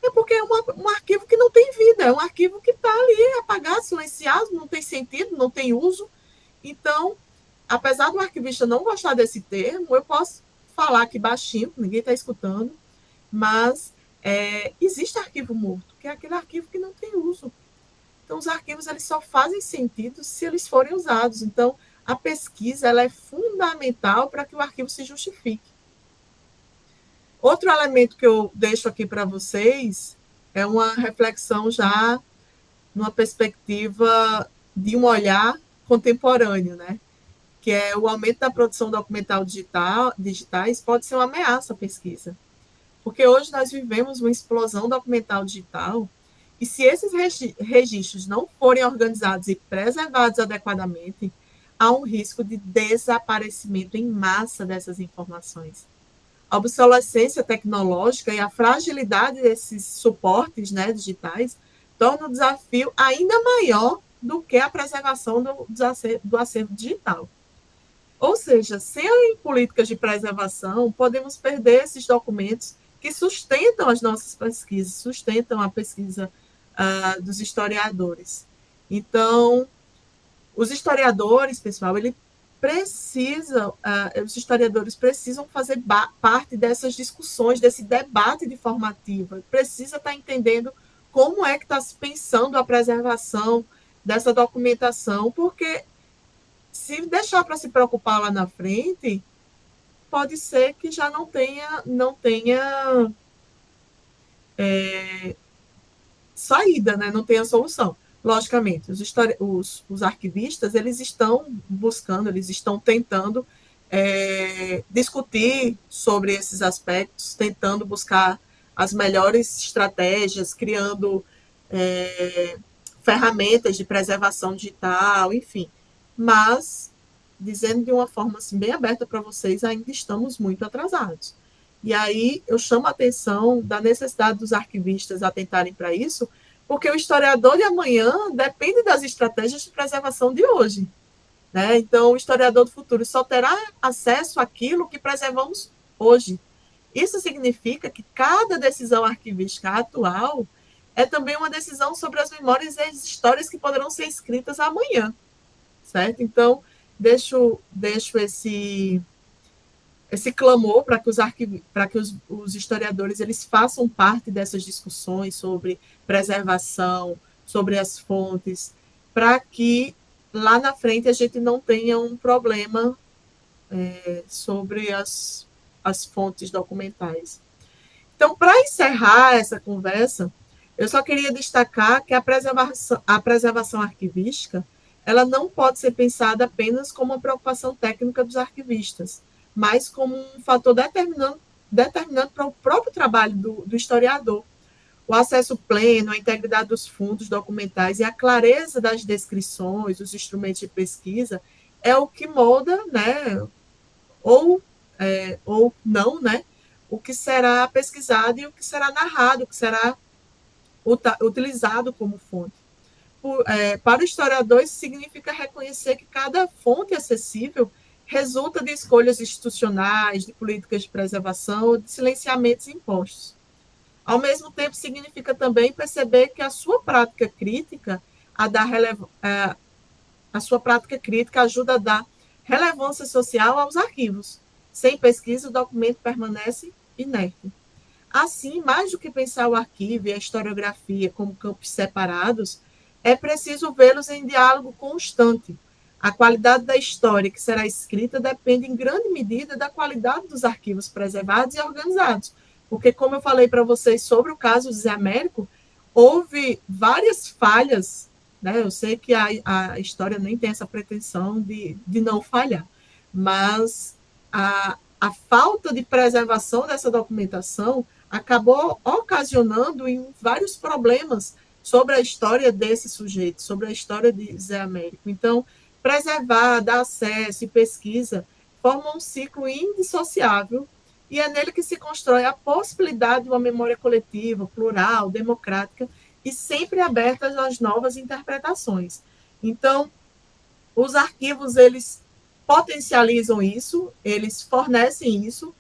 C: é porque é um arquivo que não tem vida, é um arquivo que está ali apagado, silenciado, não tem sentido, não tem uso. Então, apesar do arquivista não gostar desse termo, eu posso falar aqui baixinho, ninguém está escutando, mas existe arquivo morto, que é aquele arquivo que não tem uso. Então, os arquivos eles só fazem sentido se eles forem usados. Então, a pesquisa ela é fundamental para que o arquivo se justifique. Outro elemento que eu deixo aqui para vocês é uma reflexão já numa perspectiva de um olhar contemporâneo, né? Que é o aumento da produção documental digitais pode ser uma ameaça à pesquisa. Porque hoje nós vivemos uma explosão documental digital e se esses registros não forem organizados e preservados adequadamente, há um risco de desaparecimento em massa dessas informações. A obsolescência tecnológica e a fragilidade desses suportes, né, digitais torna o desafio ainda maior do que a preservação do acervo digital. Ou seja, sem políticas de preservação, podemos perder esses documentos que sustentam as nossas pesquisas, sustentam a pesquisa dos historiadores. Então, os historiadores, pessoal, os historiadores precisam fazer parte dessas discussões, desse debate de formativa, precisa estar entendendo como é que está se pensando a preservação dessa documentação, porque se deixar para se preocupar lá na frente, pode ser que já não tenha saída, né? Não tenha solução. Logicamente, os arquivistas eles estão buscando, eles estão tentando discutir sobre esses aspectos, tentando buscar as melhores estratégias, criando ferramentas de preservação digital, enfim. Mas, dizendo de uma forma assim, bem aberta para vocês, ainda estamos muito atrasados. E aí eu chamo a atenção da necessidade dos arquivistas atentarem para isso, porque o historiador de amanhã depende das estratégias de preservação de hoje. Né? Então, o historiador do futuro só terá acesso àquilo que preservamos hoje. Isso significa que cada decisão arquivística atual é também uma decisão sobre as memórias e as histórias que poderão ser escritas amanhã. Certo? Então, deixo esse clamor para que os historiadores eles façam parte dessas discussões sobre preservação, sobre as fontes, para que lá na frente a gente não tenha um problema sobre as fontes documentais. Então, para encerrar essa conversa, eu só queria destacar que a preservação arquivística ela não pode ser pensada apenas como uma preocupação técnica dos arquivistas, mas como um fator determinante para o próprio trabalho do historiador. O acesso pleno, a integridade dos fundos documentais e a clareza das descrições, dos instrumentos de pesquisa, é o que molda, né, ou não, né, o que será pesquisado e o que será narrado, o que será utilizado como fonte. Para o historiador, isso significa reconhecer que cada fonte acessível resulta de escolhas institucionais, de políticas de preservação ou de silenciamentos impostos. Ao mesmo tempo, significa também perceber que a sua prática crítica ajuda a dar relevância social aos arquivos. Sem pesquisa, o documento permanece inerte. Assim, mais do que pensar o arquivo e a historiografia como campos separados, é preciso vê-los em diálogo constante. A qualidade da história que será escrita depende, em grande medida, da qualidade dos arquivos preservados e organizados. Porque, como eu falei para vocês sobre o caso do Zé Américo, houve várias falhas, né? Eu sei que a história nem tem essa pretensão de não falhar, mas a falta de preservação dessa documentação acabou ocasionando em vários problemas sobre a história desse sujeito, sobre a história de Zé Américo. Então, preservar, dar acesso e pesquisa formam um ciclo indissociável e é nele que se constrói a possibilidade de uma memória coletiva, plural, democrática e sempre aberta às novas interpretações. Então, os arquivos, eles potencializam isso, eles fornecem isso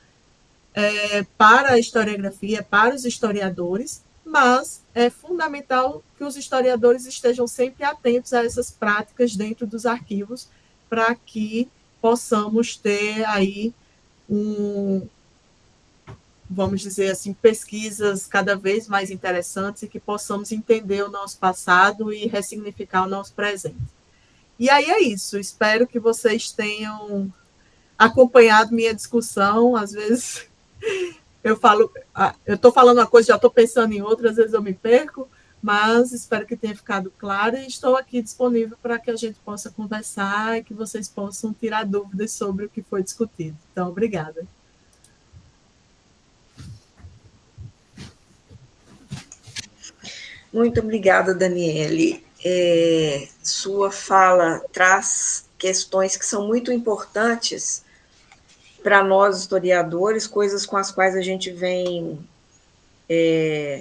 C: para a historiografia, para os historiadores, mas é fundamental que os historiadores estejam sempre atentos a essas práticas dentro dos arquivos para que possamos ter aí vamos dizer assim, pesquisas cada vez mais interessantes e que possamos entender o nosso passado e ressignificar o nosso presente. E aí é isso, espero que vocês tenham acompanhado minha discussão. Às vezes eu estou falando uma coisa, já estou pensando em outra, às vezes eu me perco, mas espero que tenha ficado claro e estou aqui disponível para que a gente possa conversar e que vocês possam tirar dúvidas sobre o que foi discutido. Então, obrigada.
A: Muito obrigada, Daniele. Sua fala traz questões que são muito importantes para nós, historiadores, coisas com as quais a gente vem,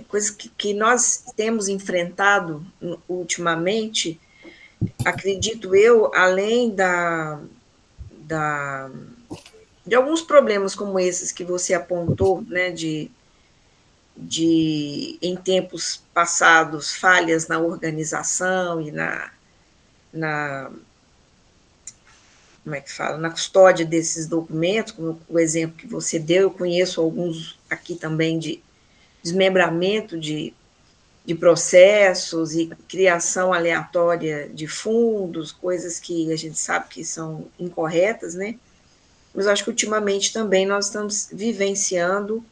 A: coisas que nós temos enfrentado ultimamente, acredito eu, além de alguns problemas como esses que você apontou, né, em tempos passados, falhas na organização e como é que fala, na custódia desses documentos, como o exemplo que você deu, eu conheço alguns aqui também de desmembramento de processos e criação aleatória de fundos, coisas que a gente sabe que são incorretas, né? Mas acho que ultimamente também nós estamos vivenciando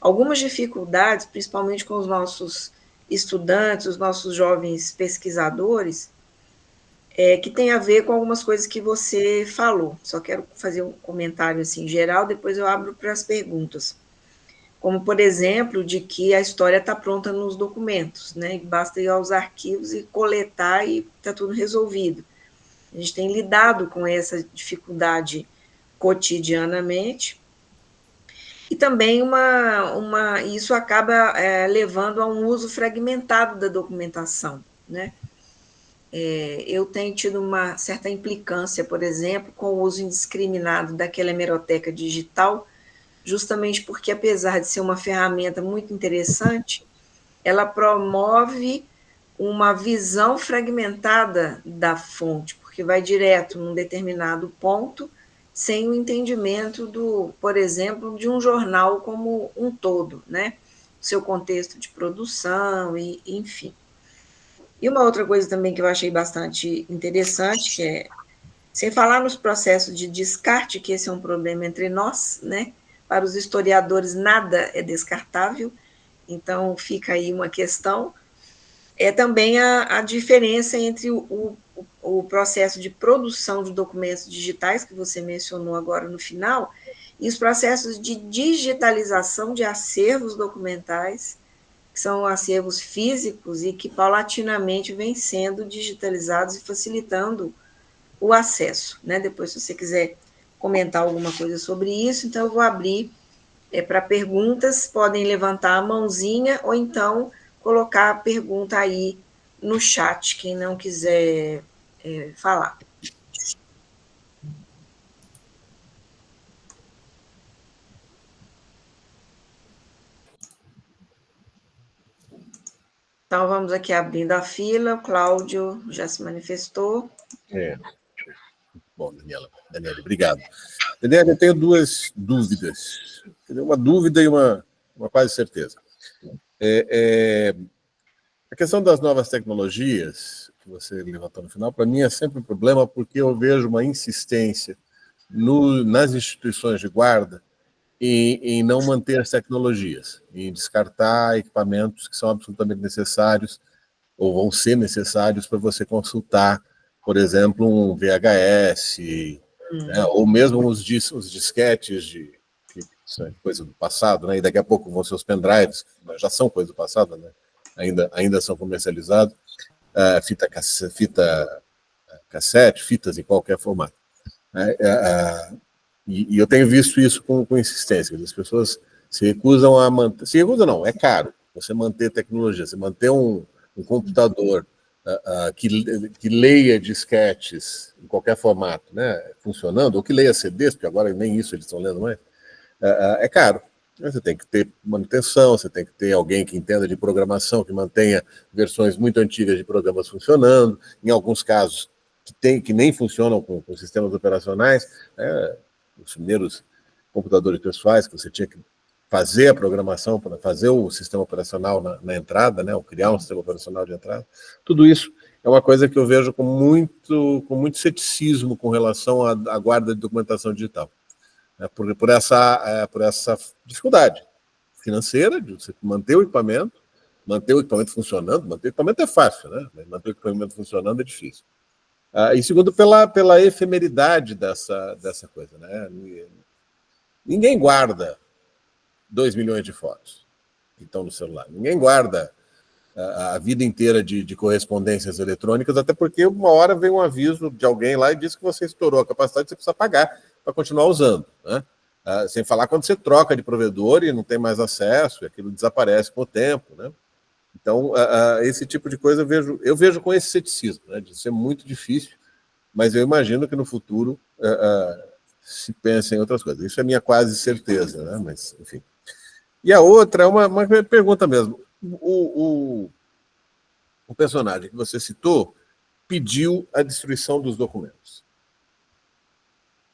A: algumas dificuldades, principalmente com os nossos estudantes, os nossos jovens pesquisadores, que tem a ver com algumas coisas que você falou. Só quero fazer um comentário assim geral, depois eu abro para as perguntas. Como, por exemplo, de que a história está pronta nos documentos, né? Basta ir aos arquivos e coletar e está tudo resolvido. A gente tem lidado com essa dificuldade cotidianamente, e também isso acaba levando a um uso fragmentado da documentação, né? Eu tenho tido uma certa implicância, por exemplo, com o uso indiscriminado daquela hemeroteca digital, justamente porque, apesar de ser uma ferramenta muito interessante, ela promove uma visão fragmentada da fonte, porque vai direto num determinado ponto, sem o entendimento por exemplo, de um jornal como um todo, né? Seu contexto de produção, enfim. E uma outra coisa também que eu achei bastante interessante, que sem falar nos processos de descarte, que esse é um problema entre nós, né? Para os historiadores, nada é descartável, então fica aí uma questão. Também a diferença entre o processo de produção de documentos digitais, que você mencionou agora no final, e os processos de digitalização de acervos documentais, que são acervos físicos e que paulatinamente vêm sendo digitalizados e facilitando o acesso, né? Depois, se você quiser comentar alguma coisa sobre isso, então eu vou abrir para perguntas, podem levantar a mãozinha ou então colocar a pergunta aí no chat, quem não quiser falar. Então, vamos aqui abrindo a fila. O Cláudio já se manifestou.
B: Bom, Daniela, obrigado. Daniela, eu tenho duas dúvidas. Uma dúvida e uma quase certeza. A questão das novas tecnologias, que você levantou no final, para mim é sempre um problema, porque eu vejo uma insistência nas instituições de guarda em não manter as tecnologias, em descartar equipamentos que são absolutamente necessários ou vão ser necessários para você consultar, por exemplo, um VHS, né, ou mesmo os disquetes que são coisa do passado, né, e daqui a pouco vão ser os pendrives, já são coisa do passado, né, ainda são comercializados, fita cassete, fitas em qualquer formato. E eu tenho visto isso com insistência. As pessoas se recusam a manter... Se recusam não, é caro você manter tecnologia, você manter um computador que leia disquetes em qualquer formato, né, funcionando, ou que leia CDs, porque agora nem isso eles estão lendo mais, é caro. Você tem que ter manutenção, você tem que ter alguém que entenda de programação, que mantenha versões muito antigas de programas funcionando, em alguns casos que nem funcionam com sistemas operacionais, os primeiros computadores pessoais que você tinha que fazer a programação, para fazer o sistema operacional na entrada, né, ou criar um sistema operacional de entrada, tudo isso é uma coisa que eu vejo com muito ceticismo com relação à guarda de documentação digital, né, por essa dificuldade financeira de você manter o equipamento funcionando. Manter o equipamento é fácil, né? Mas manter o equipamento funcionando é difícil. E segundo, pela efemeridade dessa coisa, né? Ninguém guarda 2 milhões de fotos que estão no celular. Ninguém guarda a vida inteira de correspondências eletrônicas, até porque uma hora vem um aviso de alguém lá e diz que você estourou a capacidade, você precisa pagar para continuar usando, né? Sem falar quando você troca de provedor e não tem mais acesso, e aquilo desaparece com o tempo, né? Então, esse tipo de coisa eu vejo com esse ceticismo, né, de ser muito difícil, mas eu imagino que no futuro se pense em outras coisas. Isso é minha quase certeza, né? Mas, enfim. E a outra é uma pergunta mesmo. O personagem que você citou pediu a destruição dos documentos.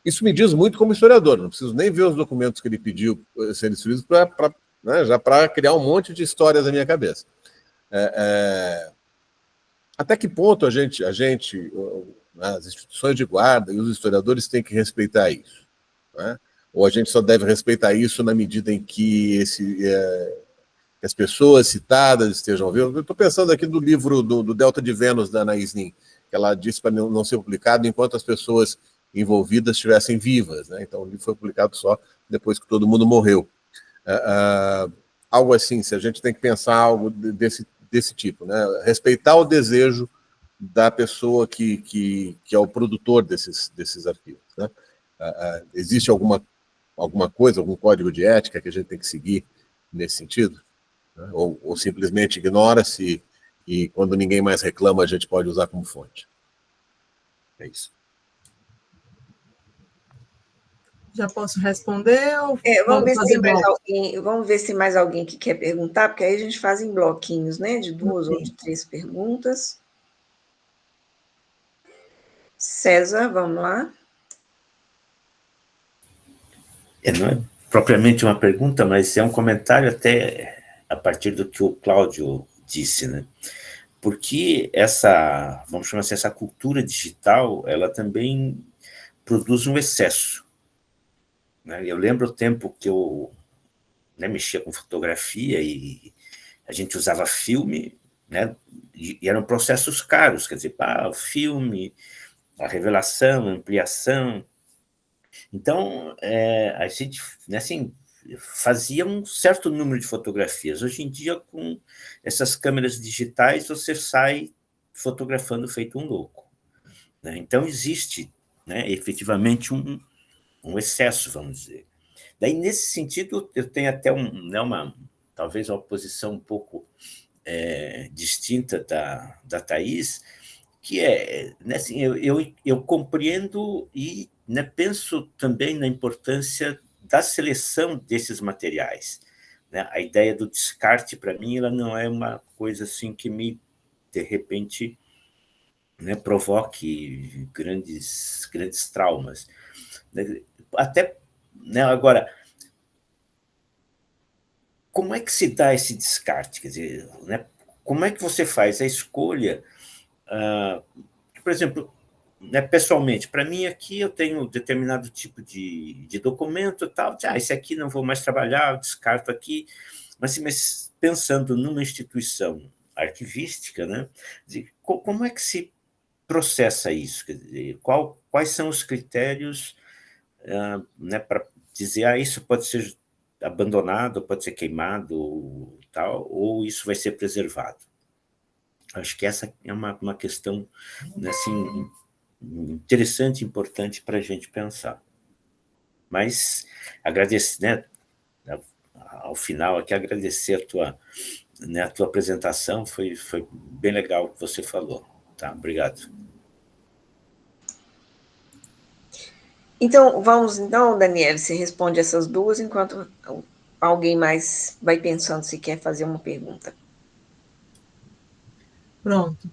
B: Isso me diz muito como historiador, não preciso nem ver os documentos que ele pediu serem destruídos já para criar um monte de histórias na minha cabeça. Até que ponto a gente, as instituições de guarda e os historiadores têm que respeitar isso, né? Ou a gente só deve respeitar isso na medida em que as pessoas citadas estejam vivas? Eu estou pensando aqui no livro do Delta de Vênus, da Anaïs Nin, que ela disse para não ser publicado enquanto as pessoas envolvidas estivessem vivas, né? Então o livro foi publicado só depois que todo mundo morreu. Algo assim, se a gente tem que pensar algo desse tipo, né? Respeitar o desejo da pessoa que é o produtor desses arquivos, né? Existe alguma coisa, algum código de ética que a gente tem que seguir nesse sentido, né? Ou simplesmente ignora-se e quando ninguém mais reclama a gente pode usar como fonte? É isso.
C: Já posso responder? Ou
A: vamos ver se mais alguém que quer perguntar, porque aí a gente faz em bloquinhos, né? De 2 ou de 3 perguntas. César, vamos lá.
D: Não é propriamente uma pergunta, mas é um comentário até a partir do que o Cláudio disse, né? Porque vamos chamar assim, essa cultura digital, ela também produz um excesso, né? Eu lembro o tempo que eu mexia com fotografia e a gente usava filme, né? E eram processos caros, quer dizer, o filme, a revelação, a ampliação. Então, a gente, assim, fazia um certo número de fotografias. Hoje em dia, com essas câmeras digitais, você sai fotografando feito um louco, né? Então, existe, né, efetivamente um excesso, vamos dizer. Daí, nesse sentido, eu tenho até talvez uma posição um pouco distinta da Thaís, que né, assim, eu compreendo e, né, penso também na importância da seleção desses materiais, né? A ideia do descarte, para mim, ela não é uma coisa assim que de repente, né, provoque grandes traumas. Até, né, agora, como é que se dá esse descarte? Quer dizer, né, como é que você faz a escolha? Por exemplo, né, pessoalmente, para mim aqui eu tenho determinado tipo de documento e tal, esse aqui não vou mais trabalhar, eu descarto aqui, mas pensando numa instituição arquivística, né, como é que se processa isso? Quer dizer, quais são os critérios, né, para dizer, isso pode ser abandonado, pode ser queimado, tal, ou isso vai ser preservado? Acho que essa é uma questão, assim, interessante, importante para a gente pensar. Mas agradecer, né, ao final aqui, agradecer a tua apresentação, foi bem legal o que você falou. Tá? Obrigado.
A: Então, Daniel, você responde essas duas, enquanto alguém mais vai pensando se quer fazer uma pergunta.
C: Pronto.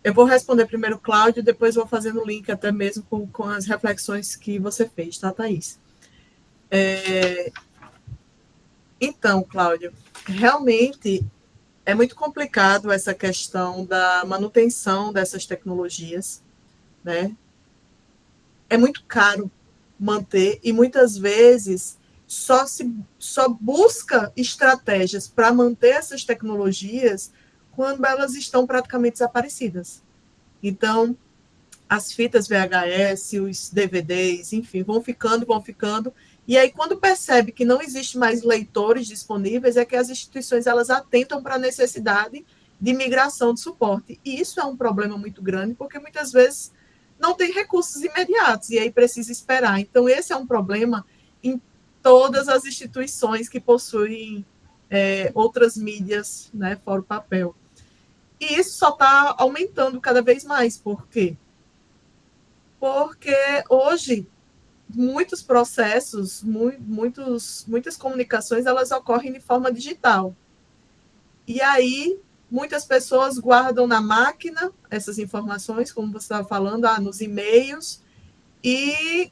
C: Eu vou responder primeiro o Cláudio, depois vou fazendo o link até mesmo com as reflexões que você fez, tá, Thaís? Então, Cláudio, realmente é muito complicado essa questão da manutenção dessas tecnologias, né? É muito caro manter e muitas vezes só busca estratégias para manter essas tecnologias quando elas estão praticamente desaparecidas. Então, as fitas VHS, os DVDs, enfim, vão ficando, e aí quando percebe que não existe mais leitores disponíveis, é que as instituições elas atentam para a necessidade de migração de suporte. E isso é um problema muito grande, porque muitas vezes não tem recursos imediatos, e aí precisa esperar. Então, esse é um problema em todas as instituições que possuem outras mídias, né, fora o papel. E isso só está aumentando cada vez mais. Por quê? Porque hoje muitos processos, muitas comunicações, elas ocorrem de forma digital. E aí, muitas pessoas guardam na máquina essas informações, como você estava falando, nos e-mails, e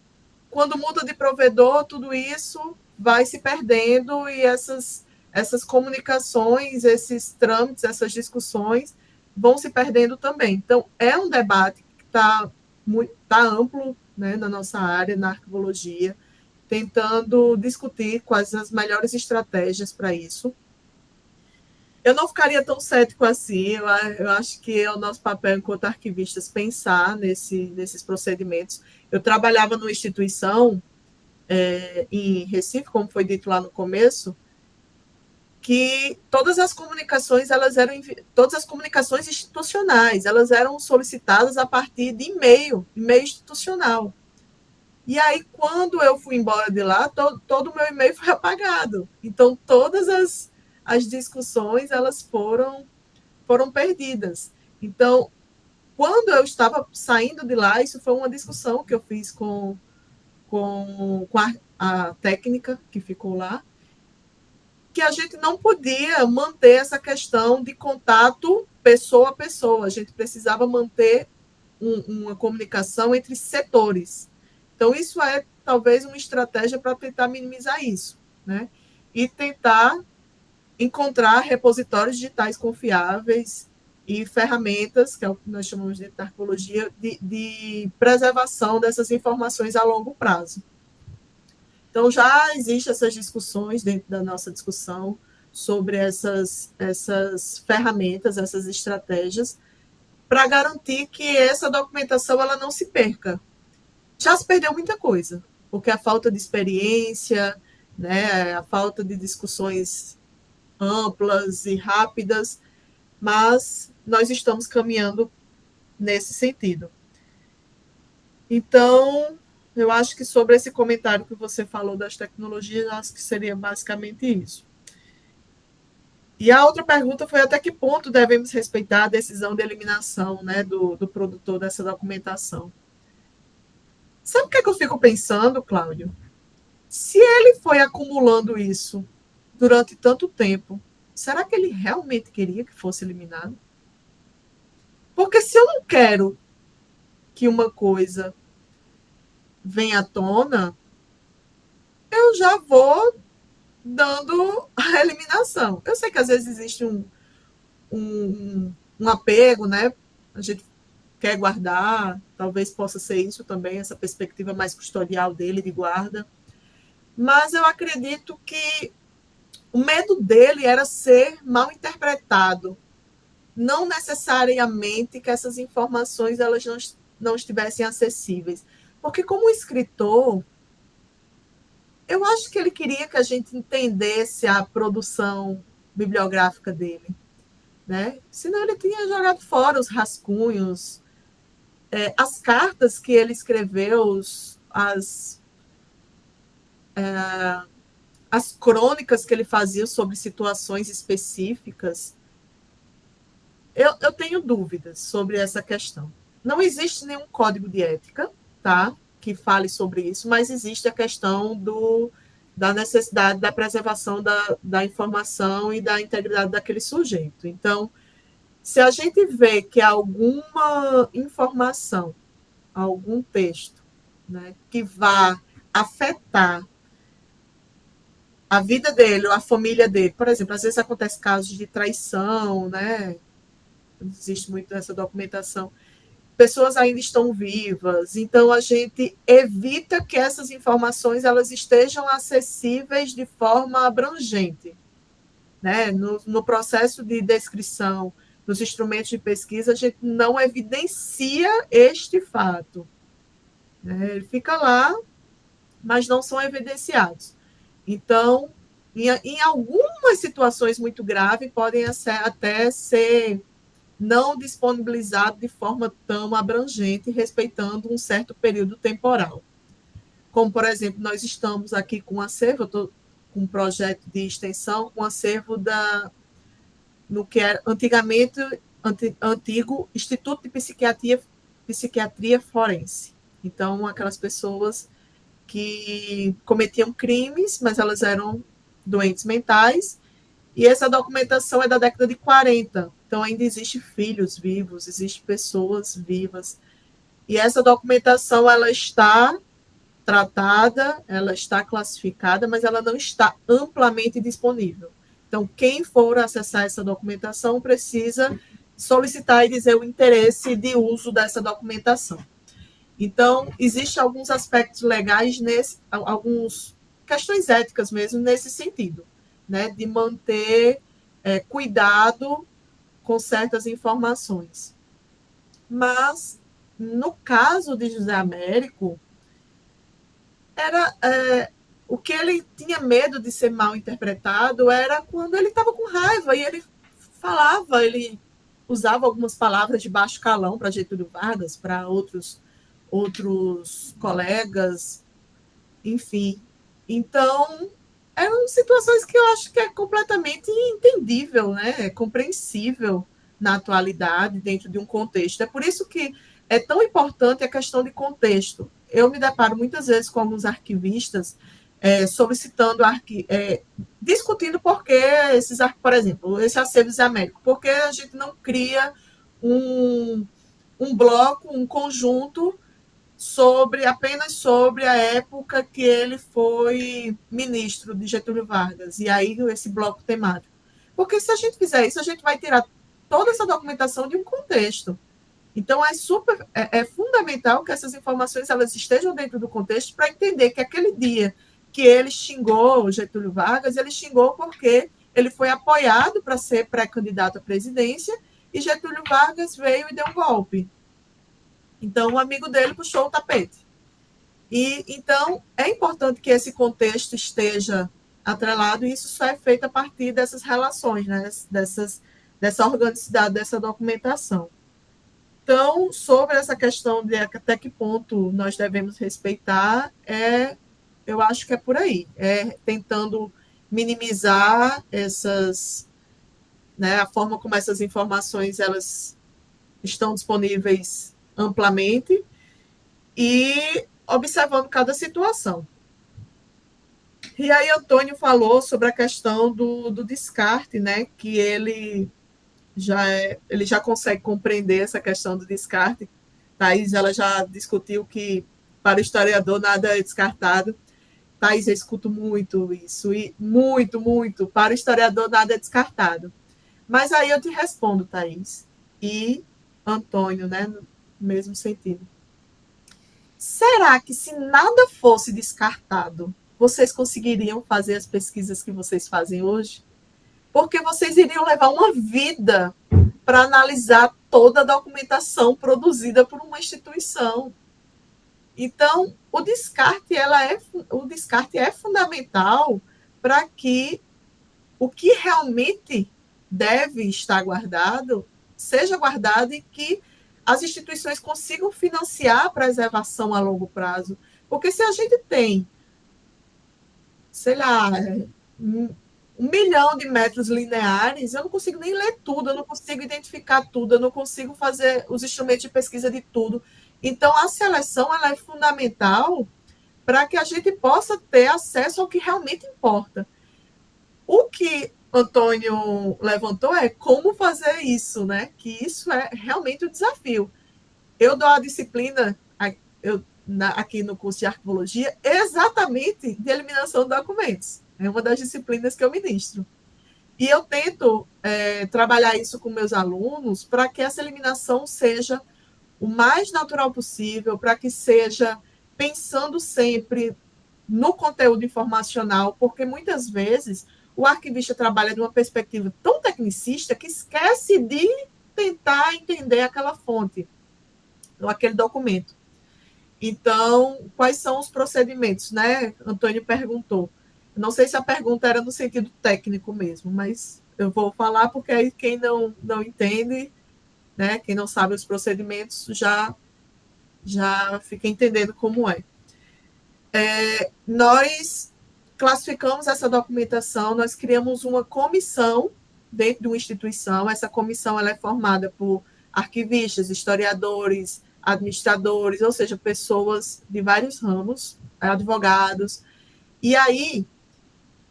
C: quando muda de provedor, tudo isso vai se perdendo e essas comunicações, esses trâmites, essas discussões vão se perdendo também. Então, é um debate que está amplo, né, na nossa área, na arquivologia, tentando discutir quais as melhores estratégias para isso. Eu não ficaria tão cético assim, eu acho que é o nosso papel enquanto arquivistas pensar nesses procedimentos. Eu trabalhava numa instituição em Recife, como foi dito lá no começo, que todas as comunicações institucionais, elas eram solicitadas a partir de e-mail institucional. E aí, quando eu fui embora de lá, todo o meu e-mail foi apagado. Então, todas as discussões, elas foram perdidas. Então, quando eu estava saindo de lá, isso foi uma discussão que eu fiz com a técnica que ficou lá, que a gente não podia manter essa questão de contato pessoa a pessoa. A gente precisava manter uma comunicação entre setores. Então, isso é talvez uma estratégia para tentar minimizar isso, né? E tentar encontrar repositórios digitais confiáveis e ferramentas, que é o que nós chamamos de arquivologia, de preservação dessas informações a longo prazo. Então, já existem essas discussões dentro da nossa discussão sobre essas ferramentas, essas estratégias, para garantir que essa documentação ela não se perca. Já se perdeu muita coisa, porque a falta de experiência, né, a falta de discussões amplas e rápidas, mas nós estamos caminhando nesse sentido. Então, eu acho que sobre esse comentário que você falou das tecnologias, acho que seria basicamente isso. E a outra pergunta foi até que ponto devemos respeitar a decisão de eliminação, né, do produtor dessa documentação. Sabe o que eu fico pensando, Cláudio? Se ele foi acumulando isso durante tanto tempo, será que ele realmente queria que fosse eliminado? Porque se eu não quero que uma coisa venha à tona, eu já vou dando a eliminação. Eu sei que às vezes existe um apego, né? A gente quer guardar, talvez possa ser isso também, essa perspectiva mais custodial dele, de guarda. Mas eu acredito que o medo dele era ser mal interpretado, não necessariamente que essas informações elas não estivessem acessíveis. Porque como escritor, eu acho que ele queria que a gente entendesse a produção bibliográfica dele, né? Senão ele tinha jogado fora os rascunhos, as cartas que ele escreveu, as crônicas que ele fazia sobre situações específicas. Eu tenho dúvidas sobre essa questão. Não existe nenhum código de ética, tá, que fale sobre isso, mas existe a questão da necessidade da preservação da informação e da integridade daquele sujeito. Então, se a gente vê que alguma informação, algum texto, né, que vá afetar a vida dele, ou a família dele. Por exemplo, às vezes acontece casos de traição, né? Existe muito essa documentação. Pessoas ainda estão vivas, então a gente evita que essas informações elas estejam acessíveis de forma abrangente, né? No processo de descrição, nos instrumentos de pesquisa, a gente não evidencia este fato, né? Ele fica lá, mas não são evidenciados. Então, em algumas situações muito graves, podem até ser não disponibilizado de forma tão abrangente, respeitando um certo período temporal. Como, por exemplo, nós estamos aqui com um acervo, eu estou com um projeto de extensão, com um acervo no que era antigamente antigo Instituto de Psiquiatria Forense. Então, aquelas pessoas que cometiam crimes, mas elas eram doentes mentais, e essa documentação é da década de 40, então ainda existe filhos vivos, existe pessoas vivas, e essa documentação ela está tratada, ela está classificada, mas ela não está amplamente disponível. Então, quem for acessar essa documentação precisa solicitar e dizer o interesse de uso dessa documentação. Então, existem alguns aspectos legais, algumas questões éticas mesmo nesse sentido, né, de manter cuidado com certas informações. Mas, no caso de José Américo, o que ele tinha medo de ser mal interpretado era quando ele estava com raiva e ele falava, ele usava algumas palavras de baixo calão para Getúlio Vargas, para outros colegas, enfim. Então, eram situações que eu acho que é completamente entendível, né? É compreensível na atualidade, dentro de um contexto. É por isso que é tão importante a questão de contexto. Eu me deparo muitas vezes com alguns arquivistas solicitando, discutindo por que por exemplo, esse acervo Zé Américo, por que a gente não cria um bloco, um conjunto apenas sobre a época que ele foi ministro de Getúlio Vargas, e aí esse bloco temático. Porque se a gente fizer isso, a gente vai tirar toda essa documentação de um contexto. Então, é fundamental que essas informações elas estejam dentro do contexto para entender que aquele dia que ele xingou Getúlio Vargas, ele xingou porque ele foi apoiado para ser pré-candidato à presidência e Getúlio Vargas veio e deu um golpe. Então, um amigo dele puxou o tapete. Então, é importante que esse contexto esteja atrelado, e isso só é feito a partir dessas relações, né? Dessa organicidade, dessa documentação. Então, sobre essa questão de até que ponto nós devemos respeitar, eu acho que é por aí. Tentando minimizar a forma como essas informações elas estão disponíveis amplamente e observando cada situação. E aí Antônio falou sobre a questão do descarte, né, que ele já consegue compreender essa questão do descarte. Thaís, ela já discutiu que para o historiador nada é descartado. Thaís, eu escuto muito isso, e muito, muito, para o historiador nada é descartado. Mas aí eu te respondo, Thaís, e Antônio, né, no mesmo sentido. Será que se nada fosse descartado, vocês conseguiriam fazer as pesquisas que vocês fazem hoje? Porque vocês iriam levar uma vida para analisar toda a documentação produzida por uma instituição. Então, o descarte é fundamental para que o que realmente deve estar guardado seja guardado e que as instituições consigam financiar a preservação a longo prazo. Porque se a gente tem, sei lá, 1 milhão de metros lineares, eu não consigo nem ler tudo, eu não consigo identificar tudo, eu não consigo fazer os instrumentos de pesquisa de tudo. Então, a seleção ela é fundamental para que a gente possa ter acesso ao que realmente importa. O que Antônio levantou é como fazer isso, né? Que isso é realmente o desafio. Eu dou a disciplina aqui no curso de arquivologia exatamente de eliminação de documentos. É uma das disciplinas que eu ministro. E eu tento trabalhar isso com meus alunos para que essa eliminação seja o mais natural possível, para que seja pensando sempre no conteúdo informacional, porque muitas vezes o arquivista trabalha de uma perspectiva tão tecnicista que esquece de tentar entender aquela fonte, ou aquele documento. Então, quais são os procedimentos, né? Antônio perguntou. Não sei se a pergunta era no sentido técnico mesmo, mas eu vou falar porque aí quem não entende, né, quem não sabe os procedimentos, já fica entendendo como é. Nós classificamos essa documentação, nós criamos uma comissão dentro de uma instituição. Essa comissão ela é formada por arquivistas, historiadores, administradores, ou seja, pessoas de vários ramos, advogados. E aí,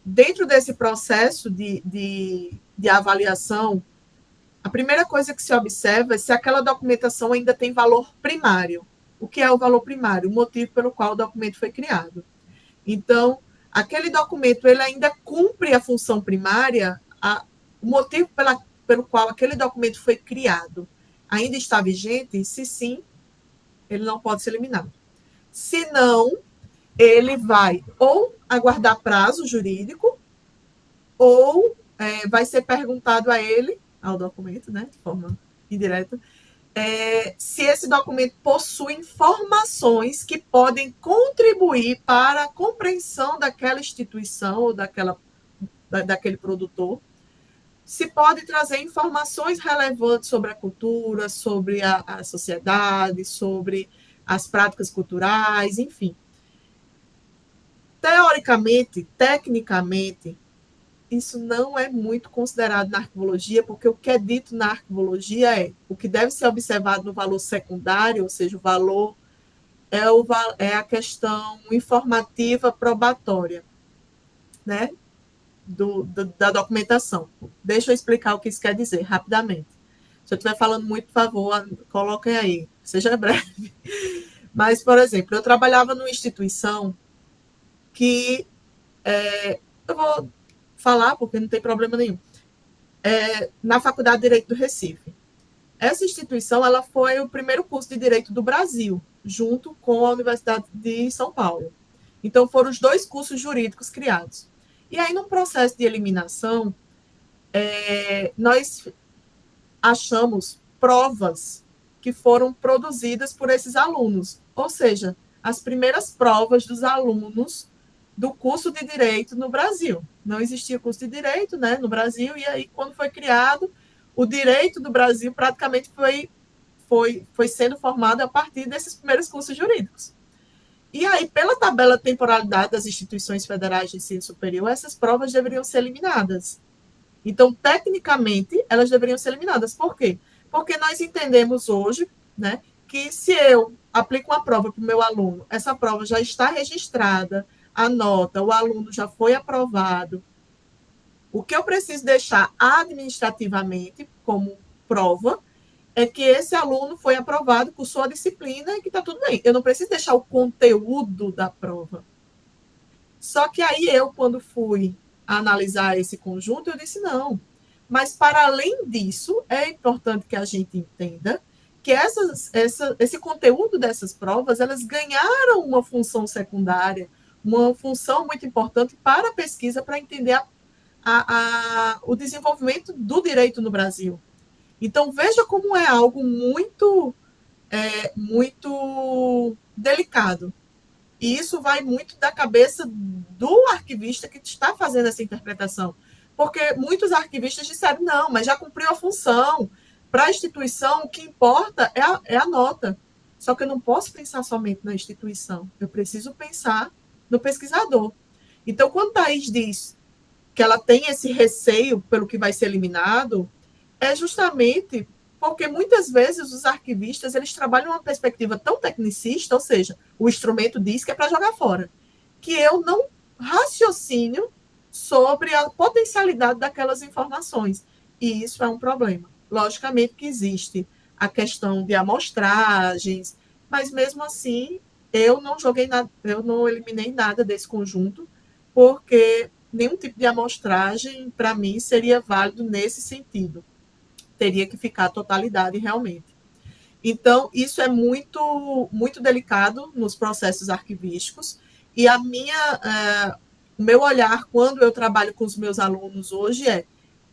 C: dentro desse processo de avaliação, a primeira coisa que se observa é se aquela documentação ainda tem valor primário. O que é o valor primário? O motivo pelo qual o documento foi criado. Então, aquele documento ele ainda cumpre a função primária, o motivo pelo qual aquele documento foi criado ainda está vigente? Se sim, ele não pode ser eliminado. Se não, ele vai ou aguardar prazo jurídico, ou vai ser perguntado a ele, ao documento, né, de forma indireta, se esse documento possui informações que podem contribuir para a compreensão daquela instituição ou daquele produtor, se pode trazer informações relevantes sobre a cultura, sobre a sociedade, sobre as práticas culturais, enfim. Teoricamente, tecnicamente, isso não é muito considerado na arquivologia, porque o que é dito na arquivologia o que deve ser observado no valor secundário, ou seja, o valor é a questão informativa probatória, né, da documentação. Deixa eu explicar o que isso quer dizer, rapidamente. Se eu estiver falando muito, por favor, coloquem aí, seja breve. Mas, por exemplo, eu trabalhava numa instituição que, eu vou falar, porque não tem problema nenhum, na Faculdade de Direito do Recife. Essa instituição ela foi o primeiro curso de Direito do Brasil, junto com a Universidade de São Paulo. Então, foram os 2 cursos jurídicos criados. E aí, no processo de eliminação, nós achamos provas que foram produzidas por esses alunos, ou seja, as primeiras provas dos alunos do curso de Direito no Brasil. Não existia curso de Direito, né, no Brasil, e aí, quando foi criado, o Direito do Brasil praticamente foi sendo formado a partir desses primeiros cursos jurídicos. E aí, pela tabela de temporalidade das instituições federais de ensino superior, essas provas deveriam ser eliminadas. Então, tecnicamente, elas deveriam ser eliminadas. Por quê? Porque nós entendemos hoje, né, que se eu aplico uma prova para o meu aluno, essa prova já está registrada, a nota, o aluno já foi aprovado. O que eu preciso deixar administrativamente como prova é que esse aluno foi aprovado, cursou a disciplina e que está tudo bem. Eu não preciso deixar o conteúdo da prova. Só que aí eu, quando fui analisar esse conjunto, eu disse não. Mas, para além disso, é importante que a gente entenda que esse conteúdo dessas provas, elas ganharam uma função secundária, uma função muito importante para a pesquisa, para entender o desenvolvimento do direito no Brasil. Então, veja como é algo muito delicado. E isso vai muito da cabeça do arquivista que está fazendo essa interpretação. Porque muitos arquivistas disseram, não, mas já cumpriu a função. Para a instituição, o que importa é a nota. Só que eu não posso pensar somente na instituição. Eu preciso pensar no pesquisador. Então, quando Thaís diz que ela tem esse receio pelo que vai ser eliminado, é justamente porque muitas vezes os arquivistas eles trabalham uma perspectiva tão tecnicista, ou seja, o instrumento diz que é para jogar fora, que eu não raciocínio sobre a potencialidade daquelas informações. E isso é um problema. Logicamente que existe a questão de amostragens, mas mesmo assim eu não joguei nada, eu não eliminei nada desse conjunto, porque nenhum tipo de amostragem, para mim, seria válido nesse sentido. Teria que ficar a totalidade realmente. Então, isso é muito, muito delicado nos processos arquivísticos, e o meu olhar, quando eu trabalho com os meus alunos hoje, é: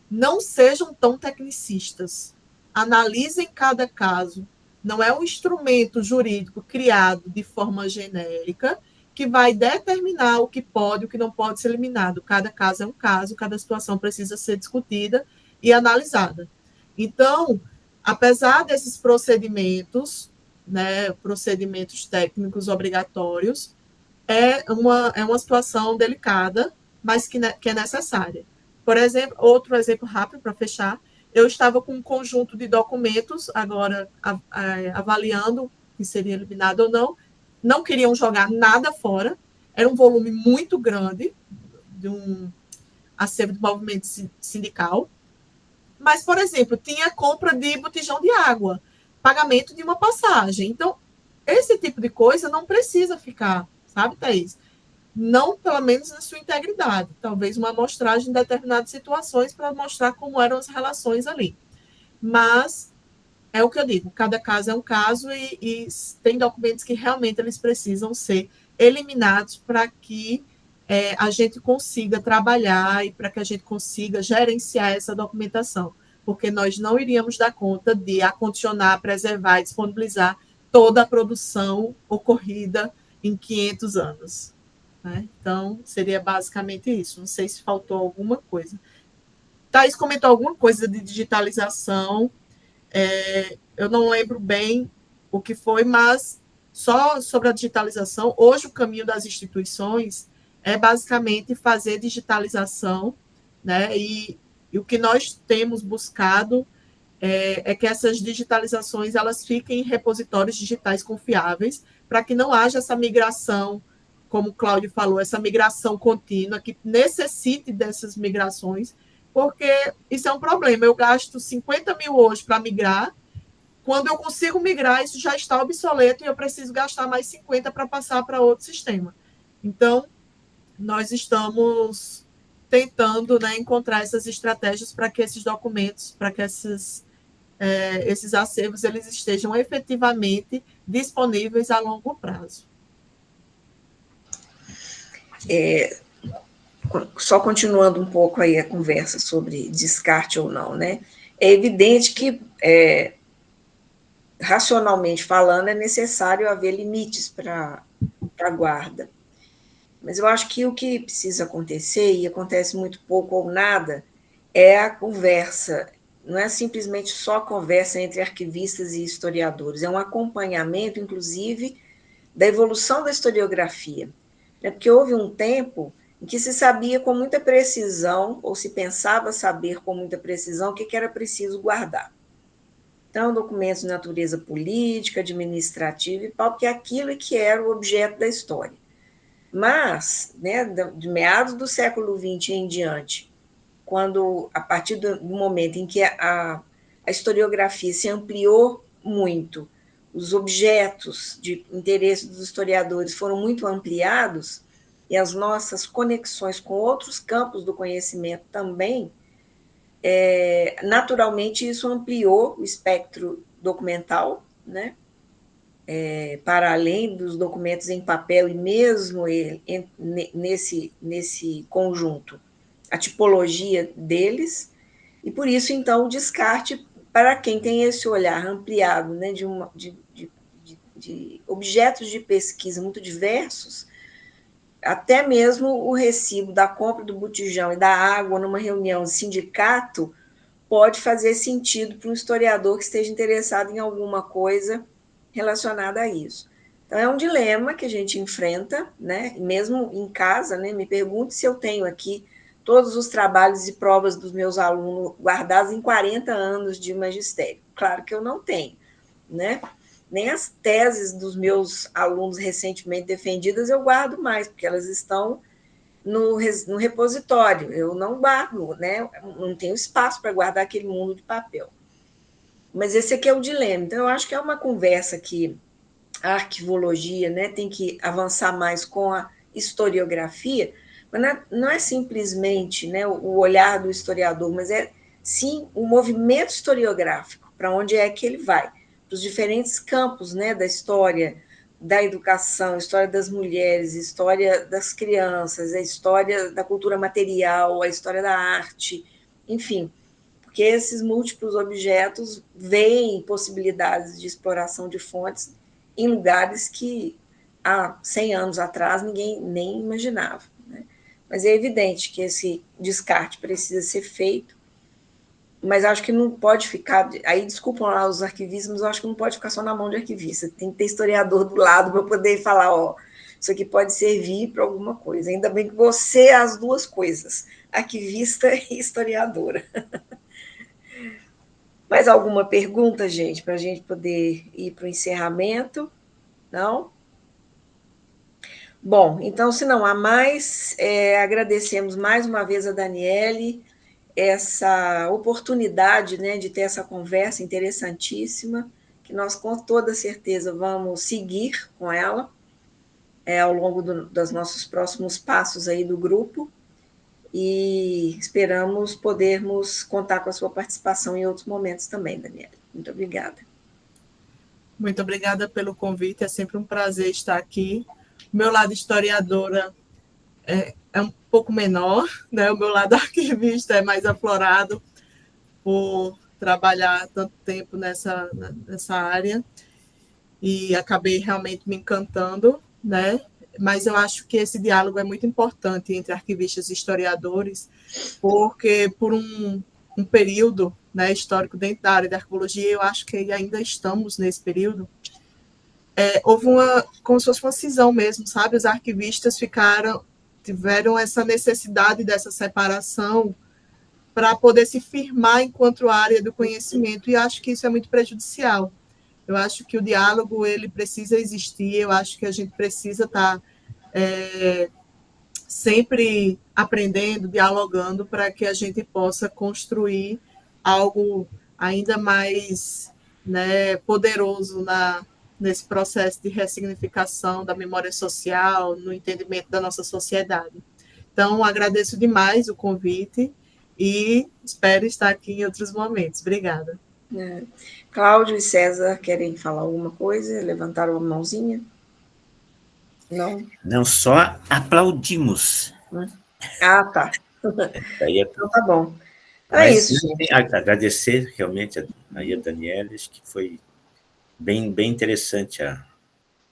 C: não sejam tão tecnicistas. Analisem cada caso. Não é um instrumento jurídico criado de forma genérica que vai determinar o que pode e o que não pode ser eliminado. Cada caso é um caso, cada situação precisa ser discutida e analisada. Então, apesar desses procedimentos, né, procedimentos técnicos obrigatórios, é uma situação delicada, mas que é necessária. Por exemplo, outro exemplo rápido para fechar, eu estava com um conjunto de documentos, agora avaliando se seria eliminado ou não queriam jogar nada fora, era um volume muito grande de um acervo de movimento sindical, mas, por exemplo, tinha compra de botijão de água, pagamento de uma passagem. Então, esse tipo de coisa não precisa ficar, sabe, Thaís? Não, pelo menos, na sua integridade. Talvez uma amostragem em determinadas situações para mostrar como eram as relações ali. Mas é o que eu digo, cada caso é um caso e tem documentos que realmente eles precisam ser eliminados para que a gente consiga trabalhar e para que a gente consiga gerenciar essa documentação, porque nós não iríamos dar conta de acondicionar, preservar e disponibilizar toda a produção ocorrida em 500 anos. Né? Então, seria basicamente isso. Não sei se faltou alguma coisa. Thaís comentou alguma coisa de digitalização. Eu não lembro bem o que foi, mas só sobre a digitalização, hoje o caminho das instituições é basicamente fazer digitalização, né? E o que nós temos buscado é que essas digitalizações elas fiquem em repositórios digitais confiáveis, para que não haja essa migração, como o Cláudio falou, essa migração contínua, que necessite dessas migrações, porque isso é um problema. Eu gasto 50 mil hoje para migrar, quando eu consigo migrar, isso já está obsoleto e eu preciso gastar mais 50 para passar para outro sistema. Então, nós estamos tentando, né, encontrar essas estratégias para que esses documentos, para que esses acervos eles estejam efetivamente disponíveis a longo prazo.
A: Só continuando um pouco aí a conversa sobre descarte ou não, né? É evidente que, racionalmente falando, é necessário haver limites para a guarda. Mas eu acho que o que precisa acontecer, e acontece muito pouco ou nada, é a conversa. Não é simplesmente só conversa entre arquivistas e historiadores, é um acompanhamento, inclusive, da evolução da historiografia. Porque houve um tempo em que se sabia com muita precisão, ou se pensava saber com muita precisão, o que era preciso guardar. Então, documentos de natureza política, administrativa e tal, porque aquilo que era o objeto da história. Mas, né, de meados do século XX em diante, quando, a partir do momento em que a historiografia se ampliou muito, os objetos de interesse dos historiadores foram muito ampliados, e as nossas conexões com outros campos do conhecimento também, naturalmente isso ampliou o espectro documental, né? Para além dos documentos em papel e mesmo nesse conjunto, a tipologia deles, e por isso, então, o descarte para quem tem esse olhar ampliado, né, de objetos de pesquisa muito diversos, até mesmo o recibo da compra do botijão e da água numa reunião de sindicato pode fazer sentido para um historiador que esteja interessado em alguma coisa relacionada a isso. Então, é um dilema que a gente enfrenta, né? Mesmo em casa, né? Me pergunto se eu tenho aqui todos os trabalhos e provas dos meus alunos guardados em 40 anos de magistério. Claro que eu não tenho, né? Nem as teses dos meus alunos recentemente defendidas eu guardo mais, porque elas estão no repositório. Eu não guardo, né? Não tenho espaço para guardar aquele mundo de papel. Mas esse aqui é o dilema. Então, eu acho que é uma conversa que a arquivologia, né, tem que avançar mais com a historiografia, Mas não é simplesmente, né, o olhar do historiador, mas é, sim, o movimento historiográfico, para onde é que ele vai, para os diferentes campos, né, da história, da educação, história das mulheres, história das crianças, a história da cultura material, a história da arte, enfim, porque esses múltiplos objetos veem possibilidades de exploração de fontes em lugares que há 100 anos atrás ninguém nem imaginava, né? Mas é evidente que esse descarte precisa ser feito, mas acho que não pode ficar, aí desculpam lá os arquivistas, mas eu acho que não pode ficar só na mão de arquivista, tem que ter historiador do lado para poder falar, ó, isso aqui pode servir para alguma coisa. Ainda bem que você é as duas coisas, arquivista e historiadora. Mais alguma pergunta, gente, para a gente poder ir para o encerramento? Não? Bom, então, se não há mais, agradecemos mais uma vez a Daniele essa oportunidade, né, de ter essa conversa interessantíssima, que nós com toda certeza vamos seguir com ela ao longo dos nossos próximos passos aí do grupo, e esperamos podermos contar com a sua participação em outros momentos também, Daniela. Muito obrigada.
C: Muito obrigada pelo convite, é sempre um prazer estar aqui. O meu lado historiadora é um pouco menor, né? O meu lado arquivista é mais aflorado por trabalhar tanto tempo nessa área, e acabei realmente me encantando, né? Mas eu acho que esse diálogo é muito importante entre arquivistas e historiadores, porque por um período, né, histórico dentro da área da arqueologia, eu acho que ainda estamos nesse período, houve como se fosse uma cisão mesmo, sabe? Os arquivistas tiveram essa necessidade dessa separação para poder se firmar enquanto área do conhecimento, e acho que isso é muito prejudicial. Eu acho que o diálogo ele precisa existir, eu acho que a gente precisa estar sempre aprendendo, dialogando, para que a gente possa construir algo ainda mais, né, poderoso nesse processo de ressignificação da memória social, no entendimento da nossa sociedade. Então, agradeço demais o convite e espero estar aqui em outros momentos. Obrigada.
A: Cláudio e César querem falar alguma coisa? Levantaram a mãozinha? Não?
D: Não, só aplaudimos.
A: Ah, tá. Então tá bom. Então é isso, gente.
D: Agradecer realmente aí a Daniela, acho que foi bem interessante a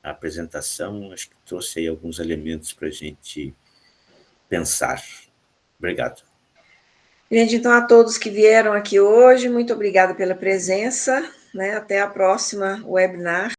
D: apresentação, acho que trouxe aí alguns elementos para a gente pensar. Obrigado.
A: Gente, então a todos que vieram aqui hoje, muito obrigada pela presença, né? Até a próxima webinar.